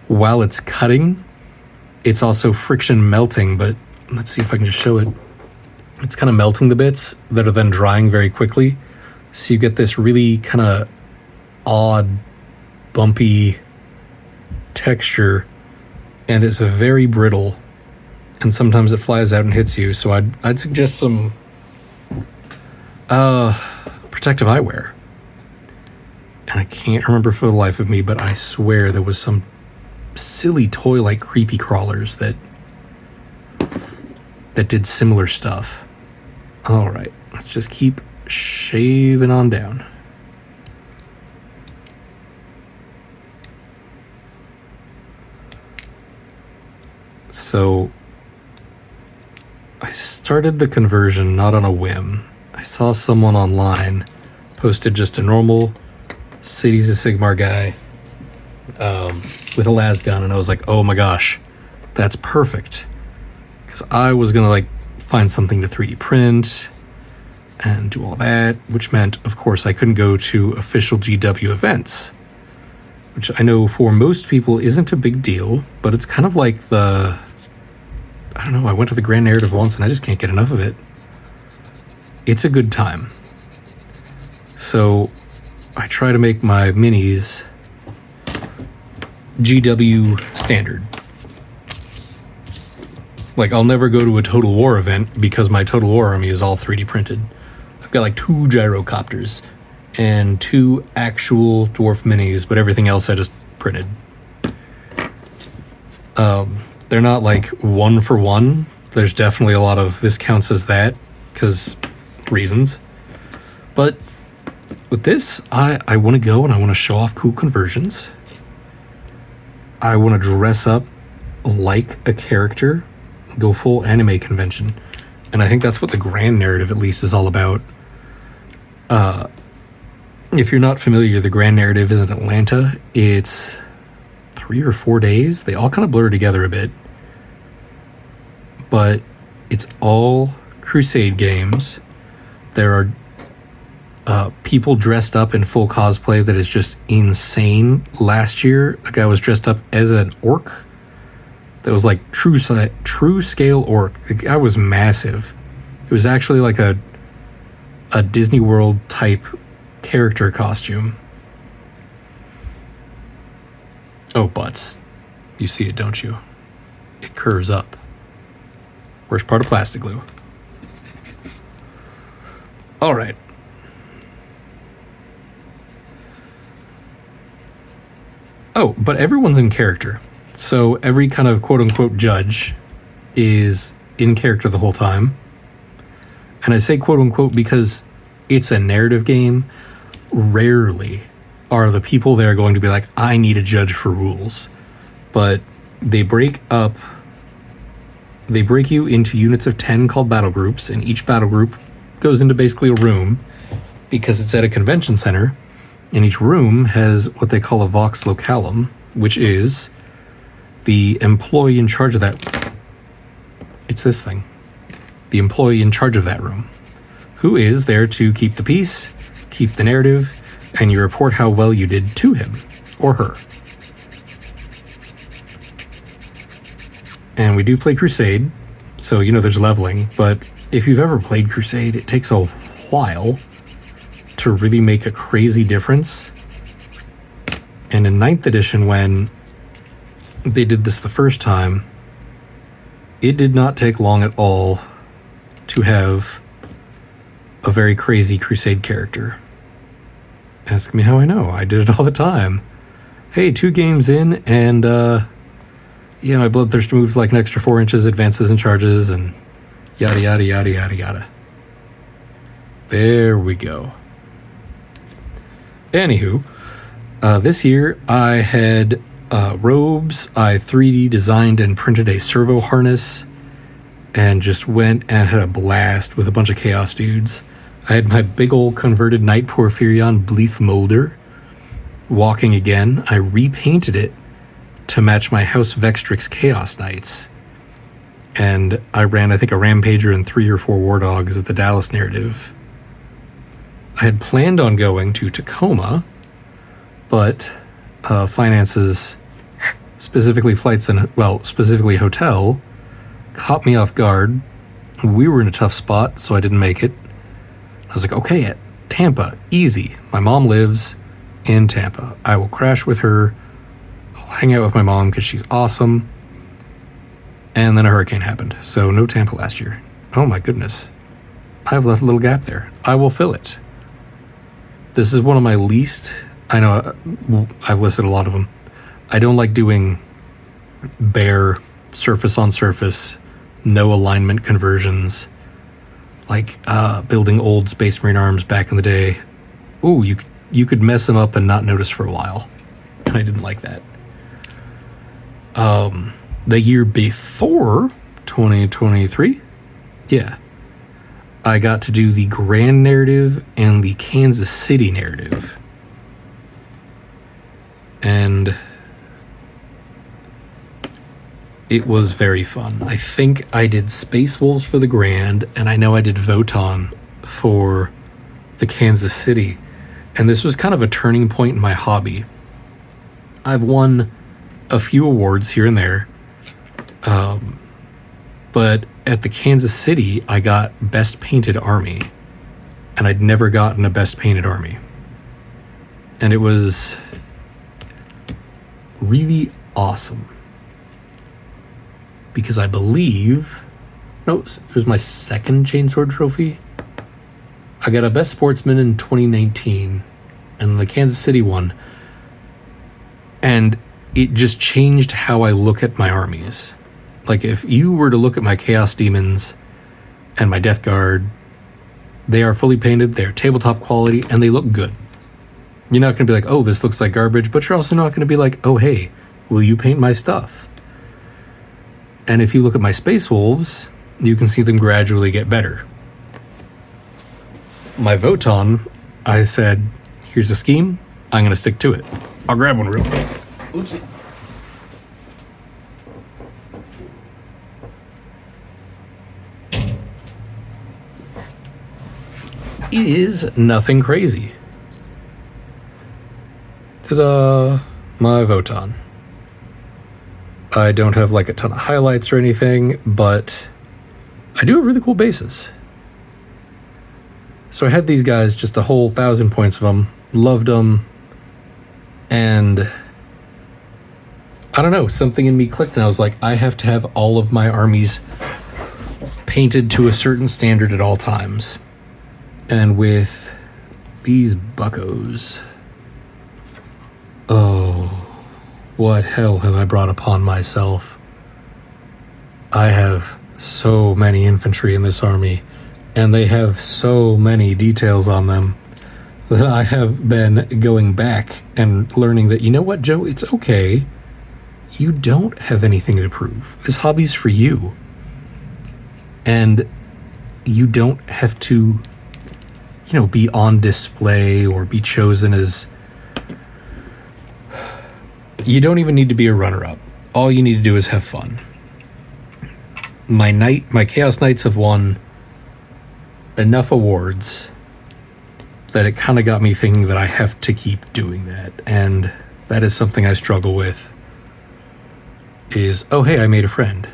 while it's cutting, it's also friction melting, but let's see if I can just show it. It's kind of melting the bits that are then drying very quickly. So you get this really kind of odd, bumpy texture, and it's very brittle, and sometimes it flies out and hits you. So I'd suggest some protective eyewear. And I can't remember for the life of me, but I swear there was some silly toy like creepy crawlers that did similar stuff. All right, let's just keep shaving on down. So I started the conversion not on a whim. I saw someone online posted just a normal Cities of Sigmar guy with a lasgun, and I was like, oh my gosh, that's perfect. Because I was going to like find something to 3D print and do all that, which meant, of course, I couldn't go to official GW events, which I know for most people isn't a big deal, but it's kind of like I don't know, I went to the Grand Narrative once and I just can't get enough of it. It's a good time. So I try to make my minis GW standard. Like, I'll never go to a Total War event because my Total War army is all 3D printed. I've got like 2 gyrocopters and 2 actual dwarf minis, but everything else I just printed. They're not like 1 for 1. There's definitely a lot of this counts as that because reasons. But with this, I want to go and I want to show off cool conversions. I want to dress up like a character, go full anime convention. And I think that's what the Grand Narrative at least is all about. If you're not familiar, the Grand Narrative is in Atlanta. It's 3 or 4 days. They all kind of blur together a bit. But it's all Crusade games. There are people dressed up in full cosplay that is just insane. Last year, a guy was dressed up as an orc that was like true scale orc. The guy was massive. It was actually like a Disney World type character costume. Oh, butts. You see it, don't you? It curves up. Worst part of plastic glue. All right. Oh, but everyone's in character. So every kind of quote-unquote judge is in character the whole time. And I say quote-unquote because it's a narrative game. Rarely are the people there going to be like, I need a judge for rules. But they break you into units of 10 called battle groups, and each battle group goes into basically a room because it's at a convention center. And each room has what they call a vox localum, which is the employee in charge of that. It's this thing. The employee in charge of that room, who is there to keep the peace, keep the narrative, and you report how well you did to him or her. And we do play Crusade, so you know there's leveling, but if you've ever played Crusade, it takes a while to really make a crazy difference. And in 9th edition, when they did this the first time, it did not take long at all to have a very crazy Crusade character. Ask me how I know. I did it all the time. Hey, 2 games in, and yeah, my bloodthirst moves like an extra 4 inches, advances and charges, and yada yada yada yada yada. There we go. Anywho, this year I had robes. I 3D designed and printed a servo harness and just went and had a blast with a bunch of chaos dudes. I had my big old converted Knight Porphyrion Bleef Molder walking again. I repainted it to match my House Vextrix Chaos Knights. And I ran, I think, a Rampager and 3 or 4 War Dogs at the Dallas Narrative. I had planned on going to Tacoma, but finances, specifically flights and, well, specifically hotel, caught me off guard. We were in a tough spot, so I didn't make it. I was like, okay, Tampa, easy. My mom lives in Tampa. I will crash with her. I'll hang out with my mom because she's awesome. And then a hurricane happened, so no Tampa last year. Oh my goodness. I've left a little gap there. I will fill it. This is one of my least... I know I've listed a lot of them. I don't like doing bare surface on surface, no alignment conversions, like building old Space Marine arms back in the day. Ooh, you could mess them up and not notice for a while. And I didn't like that. The year before 2023, yeah, I got to do the Grand narrative and the Kansas City narrative. And it was very fun. I think I did Space Wolves for the Grand, and I know I did Voton for the Kansas City. And this was kind of a turning point in my hobby. I've won a few awards here and there. But at the Kansas City, I got Best Painted Army. And I'd never gotten a Best Painted Army. And it was really awesome. Because I believe... No, it was my second Chainsword trophy. I got a Best Sportsman in 2019. And the Kansas City one. And it just changed how I look at my armies. Like, if you were to look at my Chaos Demons and my Death Guard, they are fully painted, they're tabletop quality, and they look good. You're not going to be like, oh, this looks like garbage, but you're also not going to be like, oh, hey, will you paint my stuff? And if you look at my Space Wolves, you can see them gradually get better. My Voton, I said, here's a scheme, I'm going to stick to it. I'll grab one real quick. Oopsie. It is nothing crazy. Ta-da! My Voton. I don't have like a ton of highlights or anything, but I do have really cool bases. So I had these guys, just a whole 1,000 points of them, loved them, and I don't know, something in me clicked and I was like, I have to have all of my armies painted to a certain standard at all times. And with these buccos, oh, what hell have I brought upon myself? I have so many infantry in this army, and they have so many details on them that I have been going back and learning that, you know what, Joe, it's okay. You don't have anything to prove. This hobby's for you. And you don't have to, you know, be on display or be chosen as... You don't even need to be a runner-up. All you need to do is have fun. My Chaos Knights have won enough awards that it kind of got me thinking that I have to keep doing that. And that is something I struggle with. Is, oh, hey, I made a friend.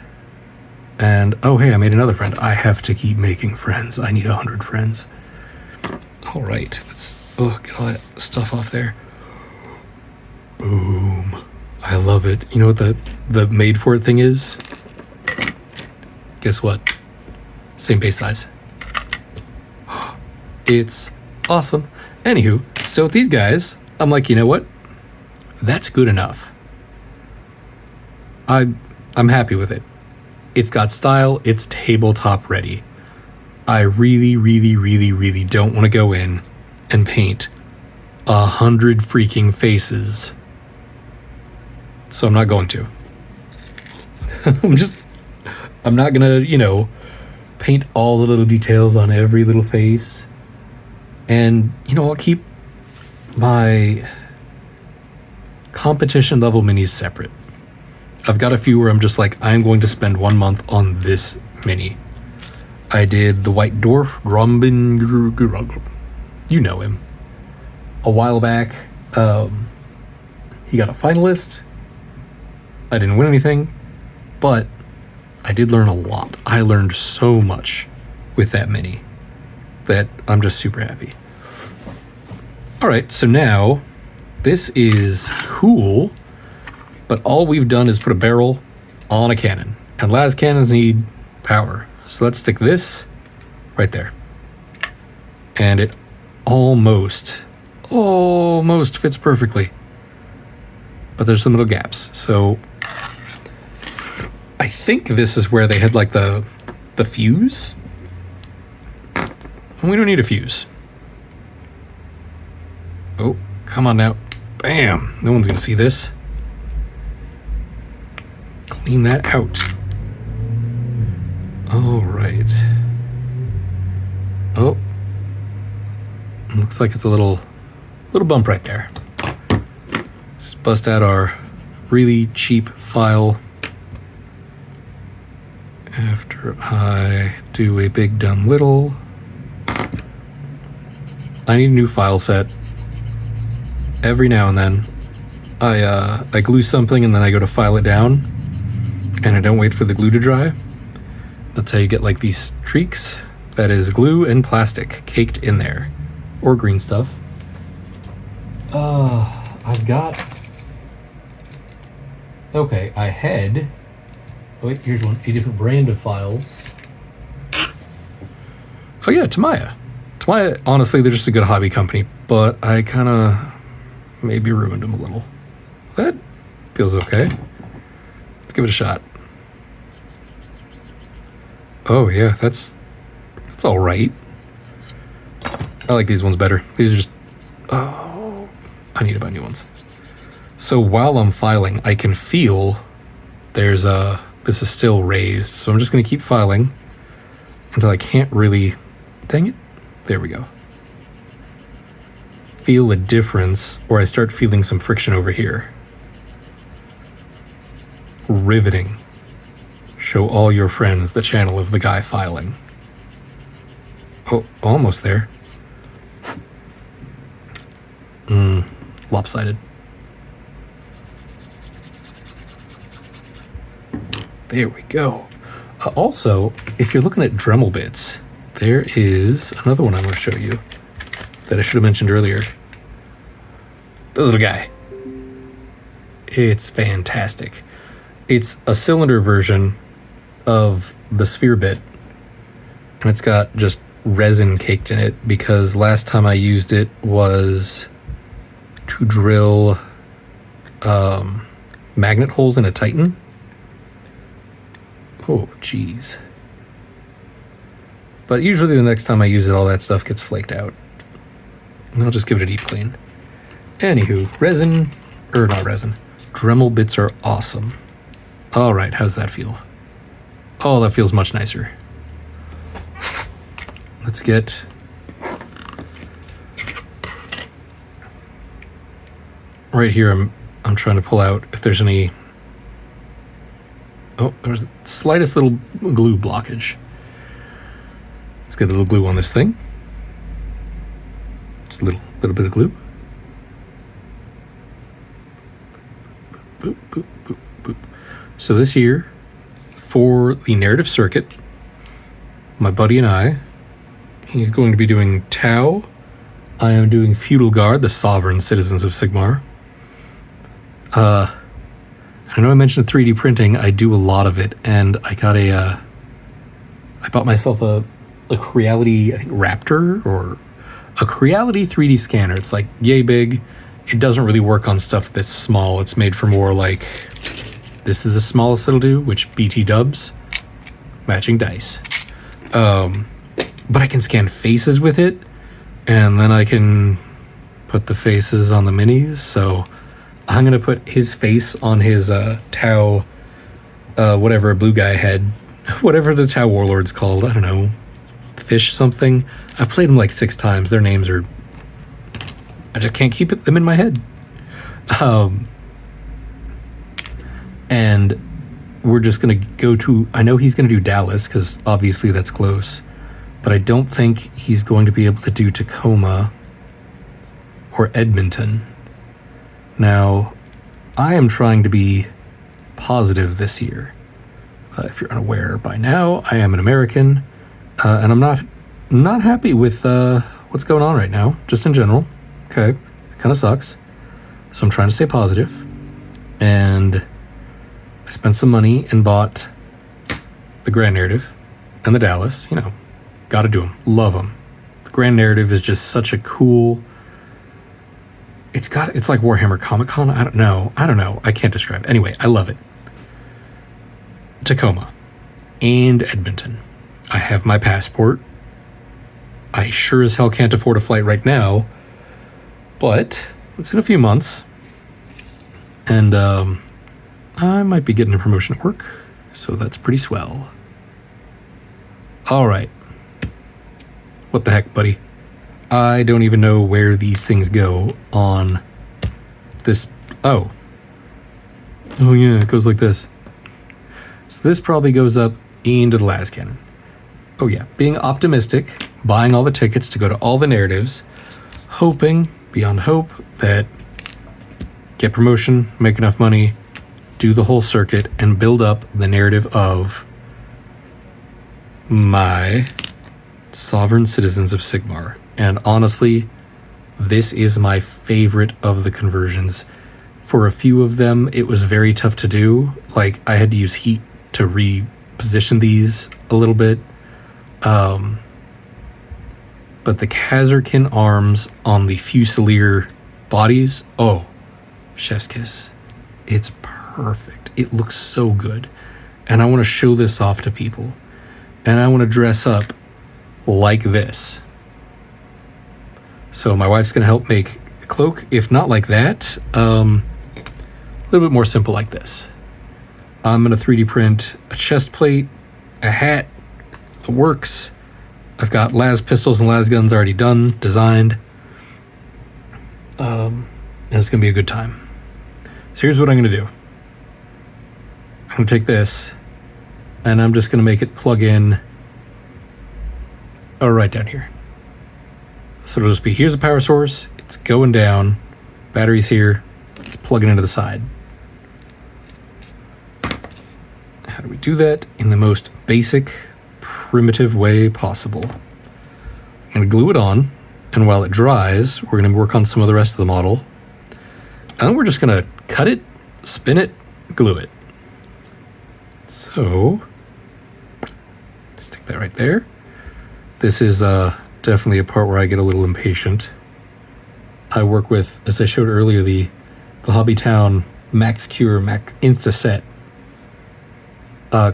And, oh, hey, I made another friend. I have to keep making friends. I need 100 friends. All right. Let's get all that stuff off there. Boom. I love it. You know what the made for it thing is? Guess what? Same base size. It's awesome. Anywho, so with these guys, I'm like, you know what? That's good enough. I'm happy with it. It's got style. It's tabletop ready. I really, really, really, really don't want to go in and paint 100 freaking faces. So I'm not going to. I'm not gonna, you know, paint all the little details on every little face. And, you know, I'll keep my competition level minis separate. I've got a few where I'm just like, I'm going to spend 1 month on this mini. I did the White Dwarf, Rombin, you know him, a while back. He got a finalist. I didn't win anything, but I did learn a lot. I learned so much with that mini that I'm just super happy. All right, so now this is cool, but all we've done is put a barrel on a cannon, and las cannons need power. So let's stick this right there. And it almost fits perfectly. But there's some little gaps. So I think this is where they had like the fuse. And we don't need a fuse. Oh, come on now. Bam! No one's gonna see this. Clean that out. All right. Oh. Looks like it's a little bump right there. Let's bust out our really cheap file. After I do a big done little. I need a new file set. Every now and then, I glue something and then I go to file it down, and I don't wait for the glue to dry. That's how you get like these streaks. That is glue and plastic caked in there, or green stuff. I've got. Okay, I had. Oh wait, here's one. A different brand of files. Oh yeah, Tamaya. Tamaya, honestly, they're just a good hobby company, but I kind of maybe ruined them a little. That feels okay. Let's give it a shot. Oh yeah, that's all right. I like these ones better. These are just, oh, I need to buy new ones. So while I'm filing, I can feel there's this is still raised. So I'm just gonna keep filing until I can't really, dang it. There we go. Feel a difference, or I start feeling some friction over here. Riveting. Show all your friends the channel of the guy filing. Oh, almost there. Lopsided. There we go. Also, if you're looking at Dremel bits, there is another one I'm going to show you that I should have mentioned earlier. The little guy. It's fantastic. It's a cylinder version of the sphere bit, and it's got just resin caked in it because last time I used it was to drill magnet holes in a Titan. Oh, geez. But usually the next time I use it, all that stuff gets flaked out. And I'll just give it a deep clean. Anywho, Dremel bits are awesome. All right, how's that feel? Oh, that feels much nicer. Let's get... Right here, I'm trying to pull out if there's any... Oh, there's the slightest little glue blockage. Let's get a little glue on this thing. Just a little bit of glue. Boop, boop, boop, boop. So this here, for the narrative circuit, my buddy and I, he's going to be doing Tau. I am doing Feudal Guard, the sovereign citizens of Sigmar. I know I mentioned 3D printing. I do a lot of it, and I got I bought myself a Creality, I think, Raptor, or a Creality 3D scanner. It's like yay big. It doesn't really work on stuff that's small. It's made for more like, this is the smallest it'll do, which BT dubs, matching dice. But I can scan faces with it, and then I can put the faces on the minis. So I'm gonna put his face on his Tau, whatever a blue guy head, whatever the Tau warlord's called. I don't know, fish something. I've played them like 6 times. Their names are, I just can't keep them in my head. And we're just gonna go to, I know he's gonna do Dallas because obviously that's close, but I don't think he's going to be able to do Tacoma or Edmonton. Now, I am trying to be positive this year. If you're unaware by now, I am an American, and I'm not happy with what's going on right now, just in general. okay, kind of sucks. So I'm trying to stay positive. And I spent some money and bought the Grand Narrative and the Dallas. You know, gotta do them. Love them. The Grand Narrative is just such a cool... It's like Warhammer Comic Con. I don't know. I can't describe it. Anyway, I love it. Tacoma and Edmonton. I have my passport. I sure as hell can't afford a flight right now, but it's in a few months. And I might be getting a promotion at work, so that's pretty swell. All right. What the heck, buddy? I don't even know where these things go on this. Oh yeah, it goes like this. So this probably goes up into the Lascannon. Oh yeah, being optimistic, buying all the tickets to go to all the narratives, hoping beyond hope that get promotion, make enough money, do the whole circuit, and build up the narrative of my sovereign citizens of Sigmar. And honestly, this is my favorite of the conversions. For a few of them, it was very tough to do. Like, I had to use heat to reposition these a little bit. But the Khazarkin arms on the Fusilier bodies, oh, chef's kiss. It's perfect. It looks so good. And I want to show this off to people. And I want to dress up like this. So my wife's going to help make a cloak. If not like that, a little bit more simple like this. I'm going to 3D print a chest plate, a hat, the works. I've got las pistols and las guns already done, designed. And it's going to be a good time. So here's what I'm going to do. I'm going to take this, and I'm just going to make it plug in right down here. So it'll just be, here's a power source, it's going down, battery's here, it's plugging into the side. How do we do that in the most basic, primitive way possible? I'm going to glue it on, and while it dries, we're going to work on some of the rest of the model. And we're just going to cut it, spin it, glue it. So, stick that right there. This is definitely a part where I get a little impatient. I work with, as I showed earlier, the Hobbytown Max Cure Max Instaset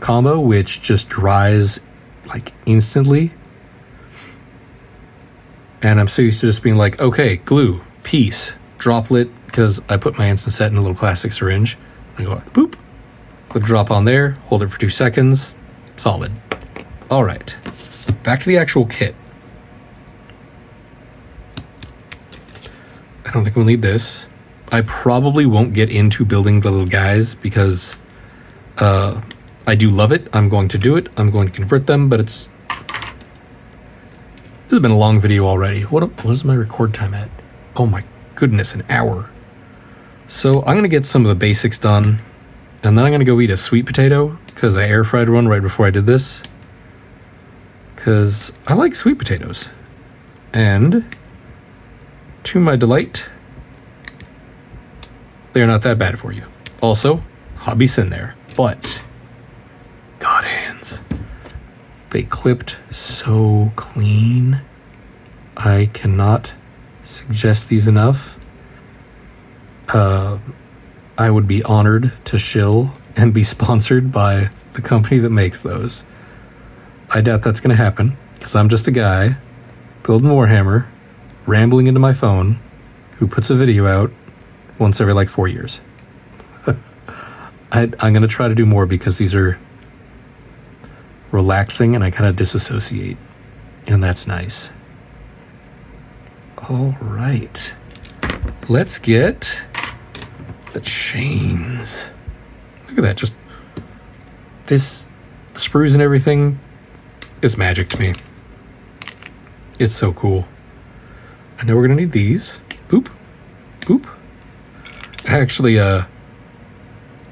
combo, which just dries like instantly. And I'm so used to just being like, okay, glue, piece, droplet, because I put my Instaset in a little plastic syringe. I go like, boop, put a drop on there, hold it for 2 seconds, solid. All right, back to the actual kit. I don't think we'll need this. I probably won't get into building the little guys because I do love it. I'm going to do it. I'm going to convert them, but this has been a long video already. What is my record time at? Oh my goodness, an hour. So I'm going to get some of the basics done, and then I'm going to go eat a sweet potato because I air fried one right before I did this. Because I like sweet potatoes. And to my delight, they're not that bad for you. Also, hobby's in there, but God hands. They clipped so clean. I cannot suggest these enough. I would be honored to shill and be sponsored by the company that makes those. I doubt that's going to happen because I'm just a guy building Warhammer, rambling into my phone, who puts a video out once every like 4 years. I'm going to try to do more because these are relaxing and I kind of disassociate, and that's nice. All right, let's get the chains. Look at that, just this sprues and everything is magic to me. It's so cool. I know we're gonna need these. Boop, boop. I actually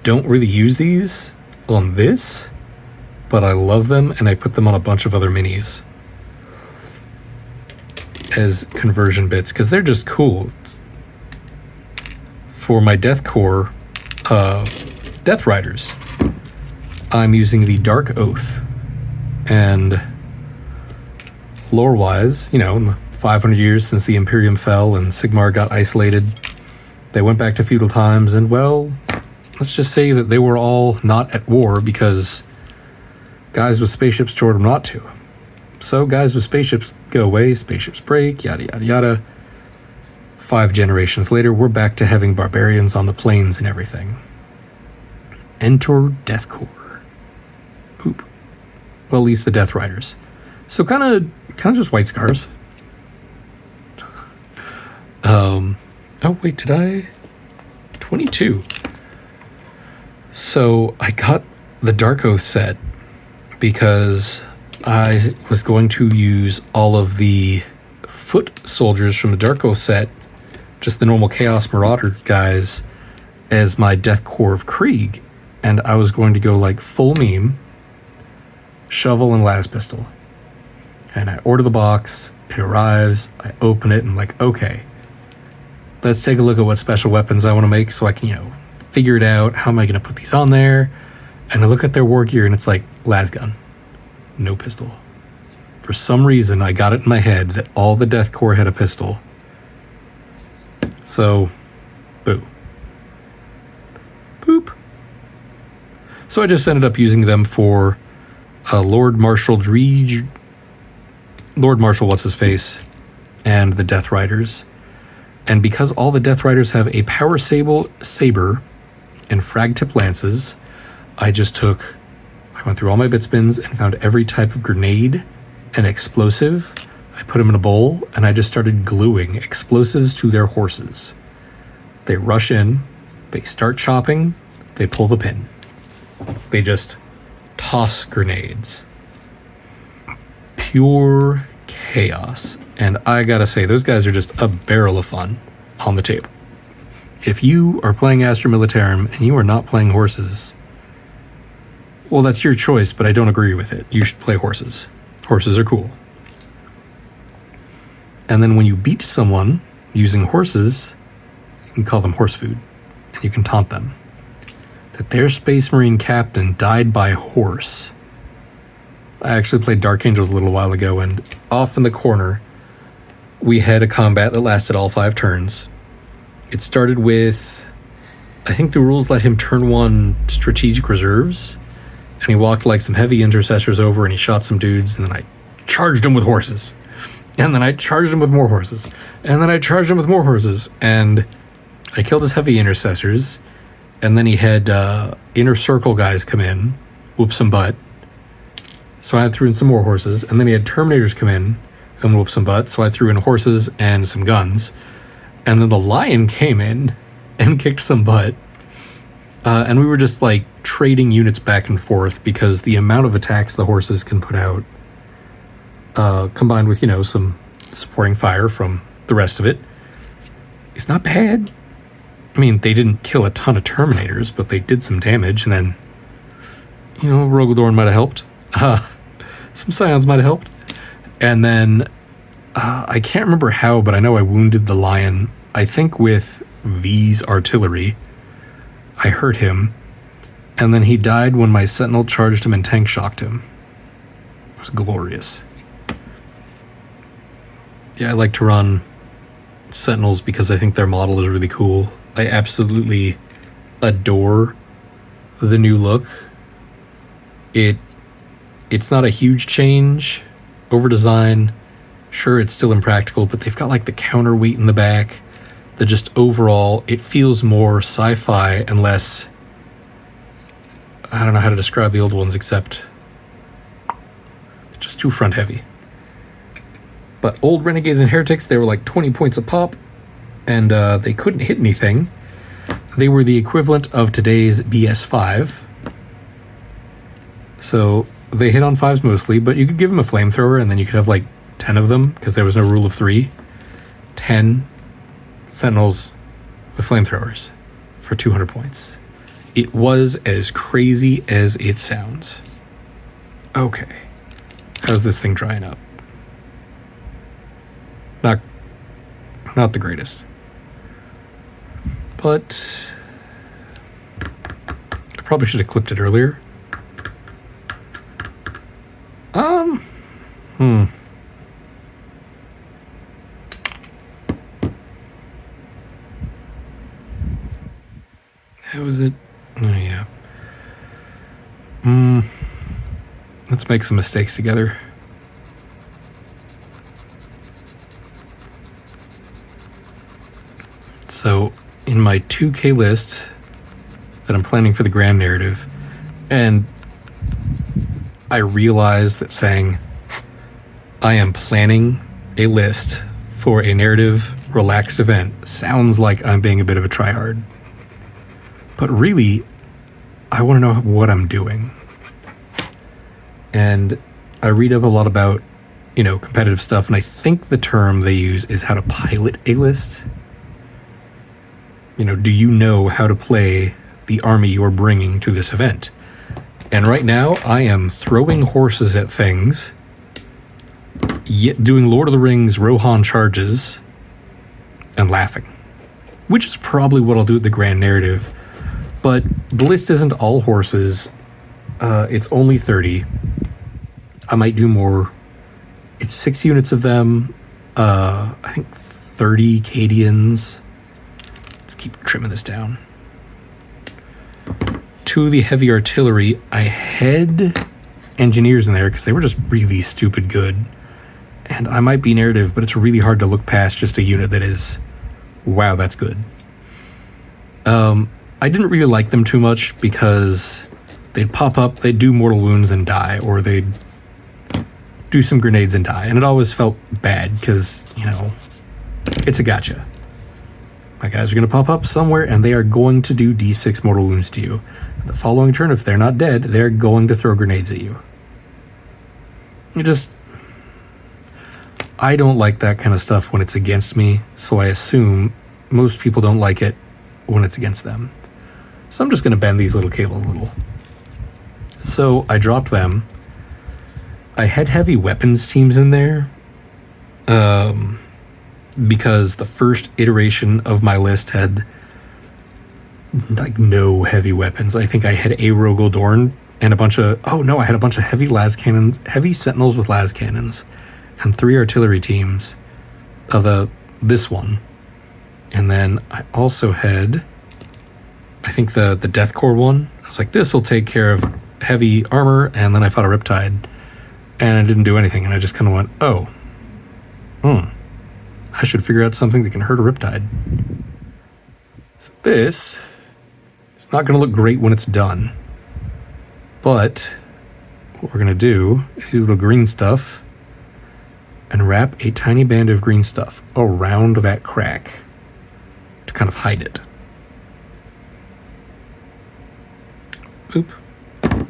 don't really use these on this, but I love them and I put them on a bunch of other minis. as conversion bits because they're just cool. For my Death Core Death Riders, I'm using the Dark Oath. And lore-wise, in the 500 years since the Imperium fell and Sigmar got isolated, they went back to feudal times, and, well, let's just say that they were all not at war because guys with spaceships told them not to. So guys with spaceships go away, spaceships break, yada yada yada. 5 generations later, we're back to having barbarians on the plains and everything. Enter Death Core. Poop. Well, at least the Death Riders. So kind of just white scars. Oh wait, did I? 22. So I got the Dark Oath set because I was going to use all of the foot soldiers from the Dark Oath set, just the normal Chaos Marauder guys, as my Death Core of Krieg. And I was going to go like full meme, shovel and las pistol. And I order the box, it arrives, I open it, and like, okay, let's take a look at what special weapons I want to make so I can, figure it out. How am I going to put these on there? And I look at their war gear and it's like, las gun, no pistol. For some reason, I got it in my head that all the Death Core had a pistol. So, boo. Boop. So I just ended up using them for Lord Marshal What's-His-Face, and the Death Riders. And because all the Death Riders have a power saber and frag tip lances, I went through all my bit spins and found every type of grenade and explosive. I put them in a bowl, and I just started gluing explosives to their horses. They rush in, they start chopping, they pull the pin. They just toss grenades. Pure chaos. And I gotta say, those guys are just a barrel of fun on the table. If you are playing Astra Militarum and you are not playing horses, well, that's your choice, but I don't agree with it. You should play horses. Horses are cool. And then when you beat someone using horses, you can call them horse food, and you can taunt them that their Space Marine captain died by horse. I actually played Dark Angels a little while ago, and off in the corner, we had a combat that lasted all 5 turns. It started with, I think the rules let him turn 1 strategic reserves, and he walked like some heavy intercessors over and he shot some dudes, and then I charged him with horses. And then I charged him with more horses. And then I charged him with more horses. And I killed his heavy intercessors, and then he had inner circle guys come in, whoop some butt. So I threw in some more horses, and then he had Terminators come in and whoop some butt, so I threw in horses and some guns. And then the Lion came in and kicked some butt. And we were just like trading units back and forth because the amount of attacks the horses can put out, combined with, some supporting fire from the rest of it, it's not bad. I mean, they didn't kill a ton of Terminators, but they did some damage, and then, Rogadorn might have helped. Some Scions might have helped. And then, I can't remember how, but I know I wounded the Lion, I think with V's artillery. I hurt him, and then he died when my Sentinel charged him and tank shocked him. It was glorious. Yeah, I like to run Sentinels because I think their model is really cool. I absolutely adore the new look. It's not a huge change over design. Sure, it's still impractical, but they've got like the counterweight in the back. The just overall, it feels more sci-fi and less, I don't know how to describe the old ones except just too front heavy. But old Renegades and Heretics, they were like 20 points a pop, and they couldn't hit anything. They were the equivalent of today's BS5. So they hit on 5s mostly, but you could give them a flamethrower, and then you could have like 10 of them, because there was no rule of 3. 10 Sentinels with flamethrowers for 200 points. It was as crazy as it sounds. Okay. How's this thing drying up? Not not the greatest. But I probably should have clipped it earlier. How is it? Oh, yeah. Let's make some mistakes together. So, in my 2K list that I'm planning for the grand narrative, and I realized that saying I am planning a list for a narrative relaxed event sounds like I'm being a bit of a tryhard. But really, I want to know what I'm doing. And I read up a lot about, competitive stuff, and I think the term they use is how to pilot a list. Do you know how to play the army you're bringing to this event? And right now, I am throwing horses at things, yet doing Lord of the Rings Rohan charges, and laughing. Which is probably what I'll do at the grand narrative. But the list isn't all horses. It's only 30. I might do more. It's 6 units of them. I think 30 Cadians. Let's keep trimming this down. 2 of the heavy artillery. I had engineers in there because they were just really stupid good. And I might be narrative, but it's really hard to look past just a unit that is, wow, that's good. I didn't really like them too much because they'd pop up, they'd do mortal wounds and die, or they'd do some grenades and die. And it always felt bad because, it's a gotcha. My guys are going to pop up somewhere and they are going to do d6 mortal wounds to you. The following turn, if they're not dead, they're going to throw grenades at you. I don't like that kind of stuff when it's against me, so I assume most people don't like it when it's against them. So I'm just going to bend these little cables a little. So I dropped them. I had heavy weapons teams in there because the first iteration of my list had no heavy weapons. I think I had a Rogel Dorn and I had a bunch of heavy lascannons, heavy sentinels with lascannons, and 3 artillery teams of this one. And then I also had, I think the Death Corps one. I was like, this will take care of heavy armor, and then I fought a Riptide, and I didn't do anything, and I just kind of went, I should figure out something that can hurt a Riptide. So this is not going to look great when it's done, but what we're going to do is do the green stuff and wrap a tiny band of green stuff around that crack to kind of hide it. Oop. And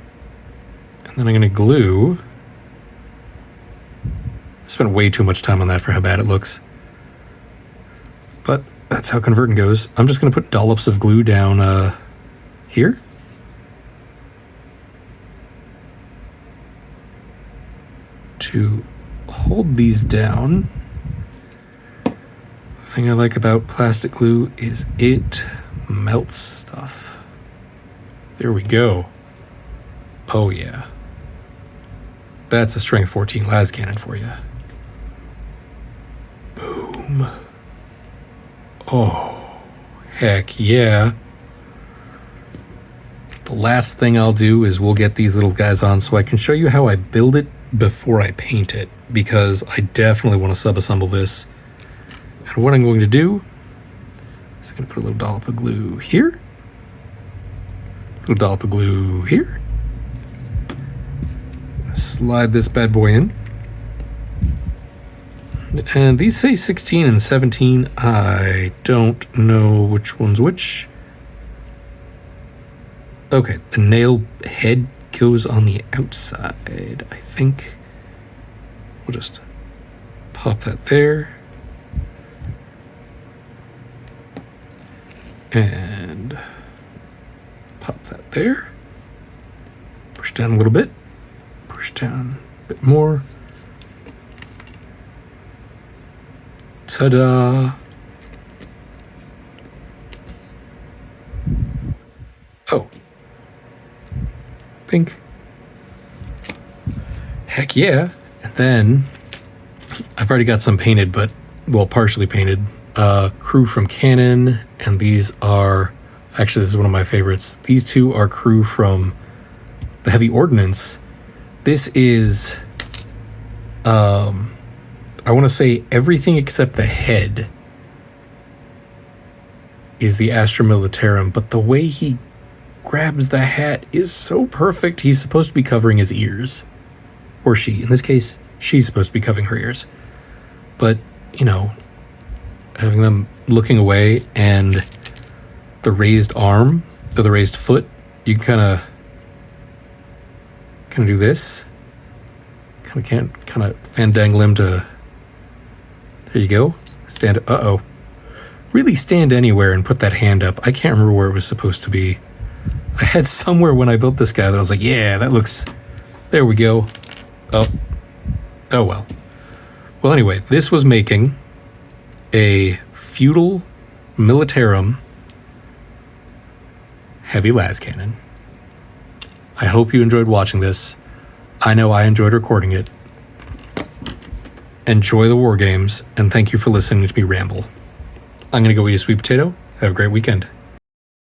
then I'm going to glue. I spent way too much time on that for how bad it looks. But that's how converting goes. I'm just going to put dollops of glue down here. To hold these down. The thing I like about plastic glue is it melts stuff. There we go. Oh yeah. That's a strength 14 lascannon for you. Boom. Oh, heck yeah. The last thing I'll do is we'll get these little guys on so I can show you how I build it before I paint it, because I definitely want to sub-assemble this. And what I'm going to do is I'm going to put a little dollop of glue here. A little dollop of glue here. Slide this bad boy in. And these say 16 and 17. I don't know which one's which. Okay, the nail head goes on the outside, I think. We'll just pop that there. And pop that there. Push down a little bit. Push down a bit more. Ta-da! Oh. Pink. Heck yeah. And then I've already got some painted, but, well, partially painted. Crew from Cannon, and these are, actually, this is one of my favorites. These two are crew from the Heavy Ordnance. This is, I want to say everything except the head is the Astra Militarum, but the way he grabs the hat is so perfect. He's supposed to be covering his ears. Or she. In this case, she's supposed to be covering her ears. But, you know, having them looking away and the raised arm, or the raised foot, you kind of do this. Kind of fandangle him to, there you go. Stand, uh-oh. Really stand anywhere and put that hand up. I can't remember where it was supposed to be. I had somewhere when I built this guy that I was like, yeah, that looks, there we go. Oh well. Well, anyway, this was making a feudal militarum Heavy Lascannon. I hope you enjoyed watching this. I know I enjoyed recording it. Enjoy the war games, and thank you for listening to me ramble. I'm going to go eat a sweet potato. Have a great weekend.